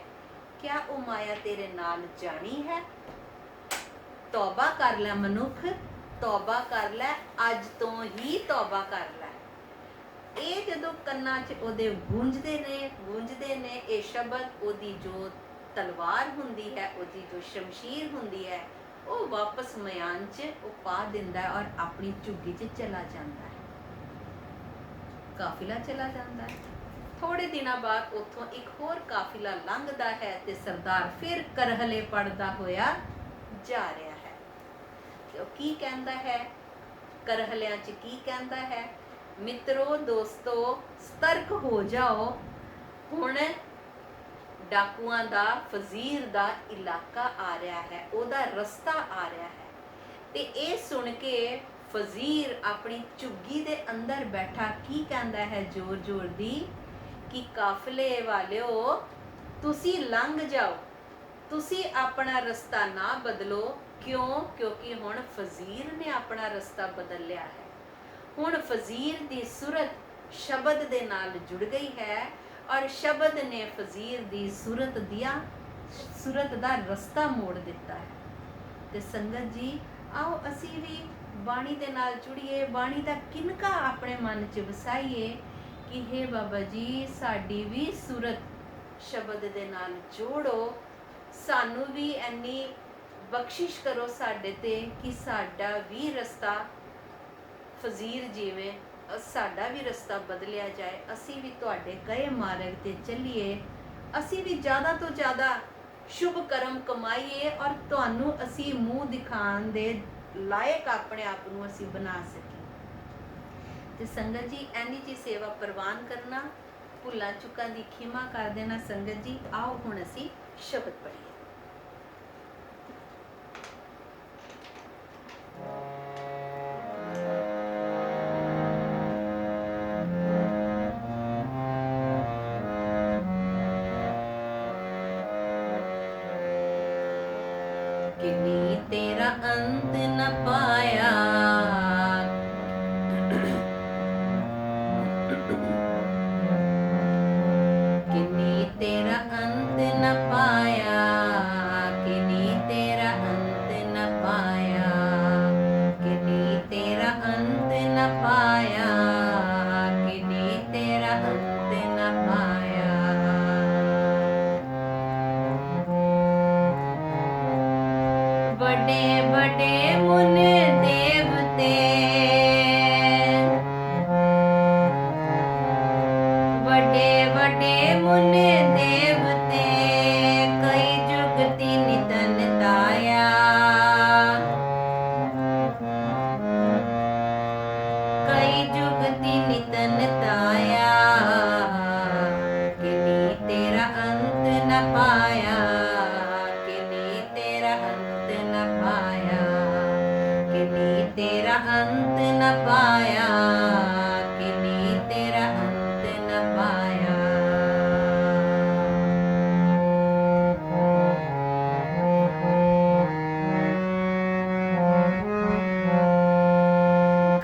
ਕਿਆ ਉਹ ਮਾਇਆ ਤੇਰੇ ਨਾਲ ਜਾਣੀ ਹੈ? ਤੌਬਾ ਕਰ ਲੈ ਮਨੁੱਖ, ਤੌਬਾ ਕਰ ਲੈ, ਅੱਜ ਤੋਂ ਹੀ ਤੌਬਾ ਕਰ ਲੈ। ਇਹ ਜਦੋਂ ਕੰਨਾਂ 'ਚ ਉਹਦੇ ਗੂੰਜਦੇ ਨੇ ਇਹ ਸ਼ਬਦ, ਉਹਦੀ ਜੋ ਤਲਵਾਰ ਹੁੰਦੀ ਹੈ, ਉਹਦੀ ਜੋ ਸ਼ਮਸ਼ੀਰ ਹੁੰਦੀ ਹੈ, ਉਹ ਵਾਪਸ ਮਿਆਨ 'ਚ ਉਹ ਪਾ ਦਿੰਦਾ ਹੈ ਔਰ ਆਪਣੀ ਝੁੱਗੀ 'ਚ ਚਲਾ ਜਾਂਦਾ ਹੈ। ਕਾਫਿਲਾ ਚਲਾ ਜਾਂਦਾ ਹੈ। ਥੋੜੇ ਦਿਨਾਂ ਬਾਅਦ ਉੱਥੋਂ ਇੱਕ ਹੋਰ ਕਾਫਿਲਾ ਲੰਘਦਾ ਹੈ ਤੇ ਸਰਦਾਰ ਫਿਰ ਕਰਹਲੇ ਪੜਦਾ ਹੋਇਆ ਜਾ ਰਿਹਾ ਹੈ। ਤੇ ਉਹ ਕੀ ਕਹਿੰਦਾ ਹੈ? ਕਰਹਲਿਆਂ 'ਚ ਕੀ ਕਹਿੰਦਾ ਹੈ? ਮਿੱਤਰੋ, ਦੋਸਤੋ, ਸਤਰਕ ਹੋ ਜਾਓ। ਹੁਣ ਡਾਕੂਆਂ ਦਾ, ਫਜ਼ੀਰ ਦਾ ਇਲਾਕਾ ਆ ਰਿਹਾ ਹੈ, ਉਹਦਾ ਰਸਤਾ ਆ ਰਿਹਾ ਹੈ। ਤੇ ਇਹ ਸੁਣ ਕੇ ਫਜ਼ੀਰ ਆਪਣੀ ਝੁੱਗੀ ਦੇ ਅੰਦਰ ਬੈਠਾ ਕੀ ਕਹਿੰਦਾ ਹੈ ਜ਼ੋਰ ਜ਼ੋਰ ਦੀ ਕਿ ਕਾਫਲੇ ਵਾਲਿਓ, ਤੁਸੀਂ ਲੰਘ ਜਾਓ, ਤੁਸੀਂ ਆਪਣਾ ਰਸਤਾ ਨਾ ਬਦਲੋ। ਕਿਉਂ? ਕਿਉਂਕਿ ਹੁਣ ਫਜ਼ੀਰ ਨੇ ਆਪਣਾ ਰਸਤਾ ਬਦਲ ਲਿਆ ਹੈ। ਹੁਣ ਫਜ਼ੀਰ ਦੀ ਸੂਰਤ ਸ਼ਬਦ ਦੇ ਨਾਲ ਜੁੜ ਗਈ ਹੈ ਔਰ ਸ਼ਬਦ ਨੇ ਫਜ਼ੀਰ ਦੀ ਸੂਰਤ ਦਾ ਰਸਤਾ ਮੋੜ ਦਿੱਤਾ ਹੈ। ਤੇ ਸੰਗਤ ਜੀ, ਆਓ ਅਸੀਂ ਵੀ ਬਾਣੀ ਦੇ ਨਾਲ ਜੁੜੀਏ, ਬਾਣੀ ਦਾ ਕਿਨਕਾ ਆਪਣੇ ਮਨ 'ਚ ਵਸਾਈਏ ਕਿ ਹੇ ਬਾਬਾ ਜੀ, ਸਾਡੀ ਵੀ ਸੂਰਤ ਸ਼ਬਦ ਦੇ ਨਾਲ ਜੋੜੋ, ਸਾਨੂੰ ਵੀ ਇੰਨੀ ਬਖਸ਼ਿਸ਼ ਕਰੋ ਸਾਡੇ ਤੇ ਕਿ ਸਾਡਾ ਵੀ ਰਸਤਾ ਫਜ਼ੀਰ ਜਿਵੇਂ ਸਾਡਾ ਵੀ ਰਸਤਾ ਬਦਲਿਆ ਜਾਏ। ਅਸੀਂ ਵੀ ਤੁਹਾਡੇ ਕਹੇ ਮਾਰਗ ਤੇ ਚੱਲੀਏ, ਅਸੀਂ ਵੀ ਜ਼ਿਆਦਾ ਤੋਂ ਜ਼ਿਆਦਾ ਸ਼ੁਭ ਕਰਮ ਕਮਾਈਏ ਔਰ ਤੁਹਾਨੂੰ ਅਸੀਂ ਮੂੰਹ ਦਿਖਾਉਣ ਦੇ ਲਾਇਕ ਆਪਣੇ ਆਪ ਨੂੰ ਅਸੀਂ ਬਣਾ ਸਕੀਏ। ਤੇ ਸੰਗਤ ਜੀ, ਐਨੀ ਜੀ ਸੇਵਾ ਪ੍ਰਵਾਨ ਕਰਨਾ, ਭੁੱਲਾਂ ਚੁੱਕਾਂ ਦੀ ਖਿਮਾ ਕਰ ਦੇਣਾ। ਸੰਗਤ ਜੀ, ਆਓ ਹੁਣ ਅਸੀਂ ਸ਼ਬਦ ਪੜ੍ਹੀਏ। किन्नी तेरा अंत न पाया, किन्नी तेरा अंत न पाया, किन्नी तेरा अंत न पाया, किन्नी तेरा अंत न पाया, किन्नी तेरा अंत न पाया। बड़े बड़े मुन देवते, बड़े बड़े मुन देवते, कई जुगति नितन ताया, कई जुगति नितन ताया, किन्नी तेरा अंत न पाया, किन्नी तेरा अंत न पाया, किन्नी तेरा अंत न पाया, किन्नी तेरा अंत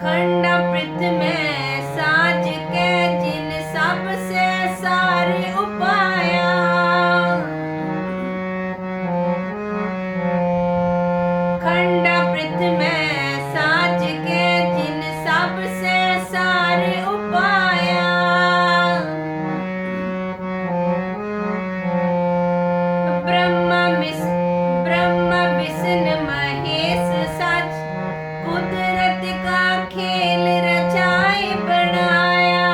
खंडा पृथ्वी में साज के जिन सबसे सारे उपाया। खंडा पृथ्वी में साज के जिन सबसे सारे उपाया। ब्रह्मा विष्णु महेश सच कुदरत का खेल रचाए बनाया।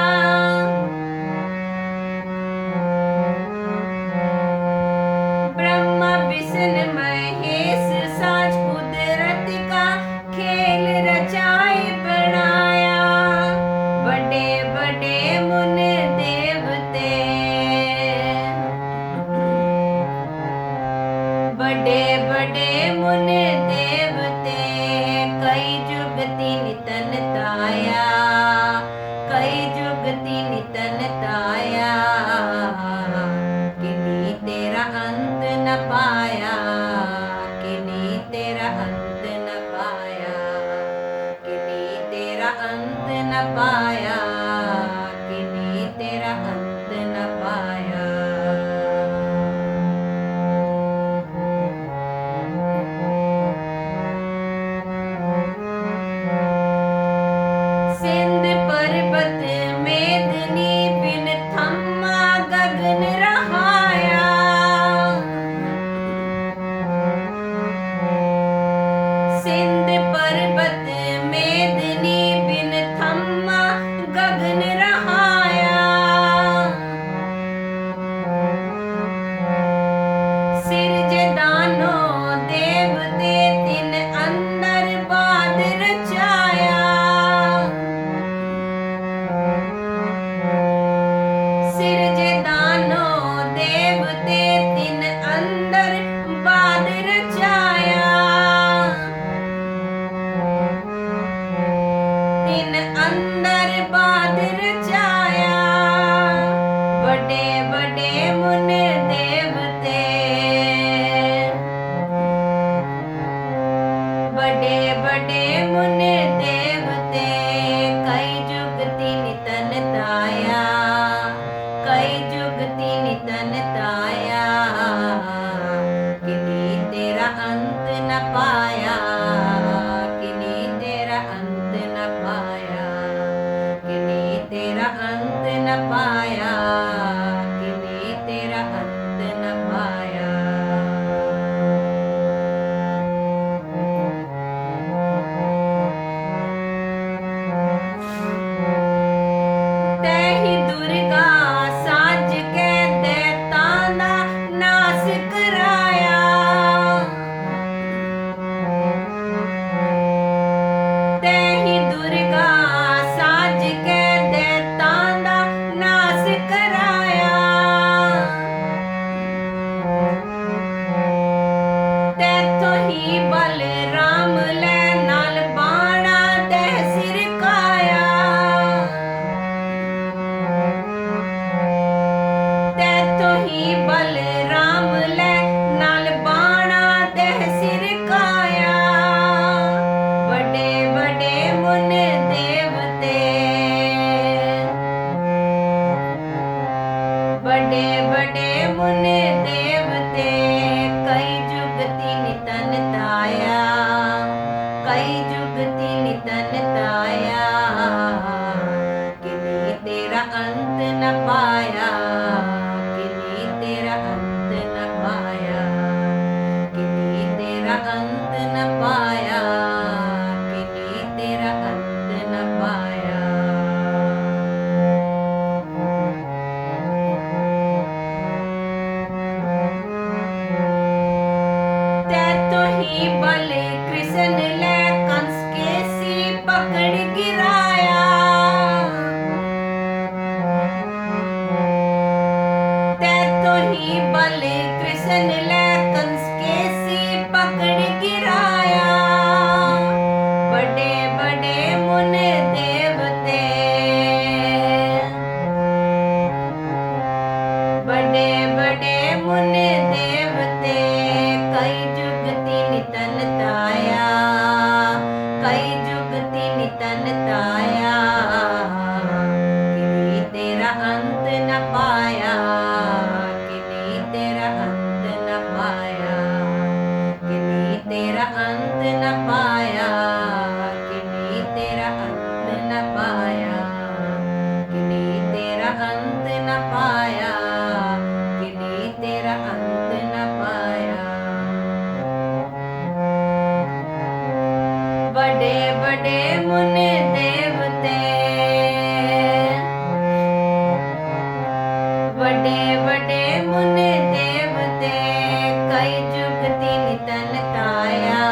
ब्रह्मा विष्णु महेश सच कुदरत का खेल रचाए बनाया। बड़े बड़े मुन देवते, बड़े बड़े मुन देवते कई जुग तीन तन ताया। कई जुग तीन तन ताया। किन्हीं तेरा अंत न पाया। किन्हीं तेरा अंत न पाया। किन्हीं तेरा अंत न पाया। किन्हीं तेरा अंत न पाया। सिंध पर्वत मेदिनी बिन थमा गगन रहाया। सिंध पर्वत मेदिनी बिन थमा गगन रहाया। सिरजे दानो देवते तिन अंदर बाद रचाया। सिरजे दानो देवते तिन अंदर बाद रचाया। तिन अंदर बाद रचाया। बड़े बड़े मुन देवते, बड़े बड़े मुन देवते कई जुग तीन तन ताया। कई जुग तीन तन ताया। किन्हीं तेरा अंत न पाया। किन्हीं तेरा अंत न पाया। किन्हीं तेरा अंत न पाया। किन्हीं तेरा अंत न पाया। तैही दुर्गा साज के दैतां दा नास कराया। तैही दुर्गा साज के दैतां दा नास कराया। तैथों ही बलराम लै नाल बाणा दह सिर काया। तैथों ही बलराम लै नाल बाणा दह सिर काया। बड़े बड़े मुन देव ताया, किन्हीं तेरा अंत न पाया, किन्हीं तेरा अंत न पाया, किन्हीं तेरा अंत न पाया, किन्हीं तेरा अंत न पाया, किन्हीं तेरा अंत न पाया, किन्हीं तेरा अंत न पाया। बड़े बड़े मुनि देवते, बड़े बड़े मुनि देवते, कई जुगति नितन ताया,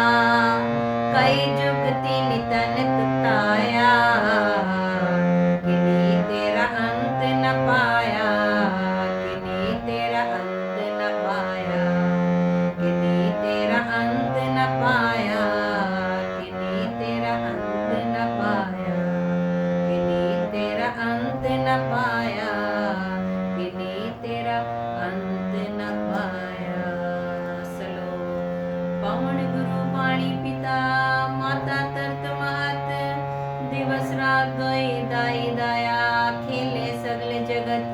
कई जुगति नितन ताया, किन्हीं तेरा अंत न पाया, किन्हीं तेरा अंत न पाया, किन्हीं तेरा अंत न पाया, किन्हीं तेरा अंत न पाया, किन्हीं तेरा अंत न पाया, किन्हीं तेरा अंत न पाया। सलोक। पवन गुरु पाणी पिता, माता तरत महत, दिवस रात दोई दाई दाया, खेले सगले जगत,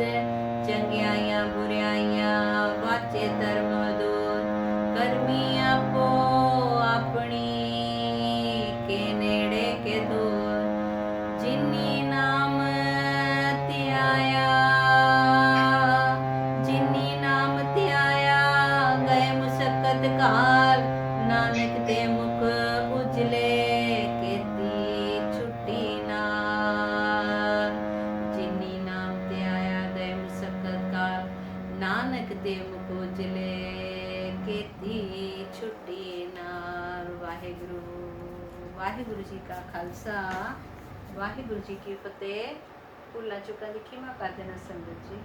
चंगियाइयां बुराइयां, वाचे धर्म दूर, करमी आपो अपनी, के नेड़े के दूर, जिन्नी नाम ध्याया, जिन्नी नाम ध्याया, गए मुसक्कत काल, नानक ते मुख उजले, केती छुट्टी नाल। जिन्नी नाम ध्याया, गए मुसक्कत काल, नानक ते मुख उजले, केती छुट्टी नाल। वाहिगुरु। वाहिगुरु जी का खालसा, वाहिगुरु जी की फतेह। भुलां चुकां दी खिमा कर देना संगत जी।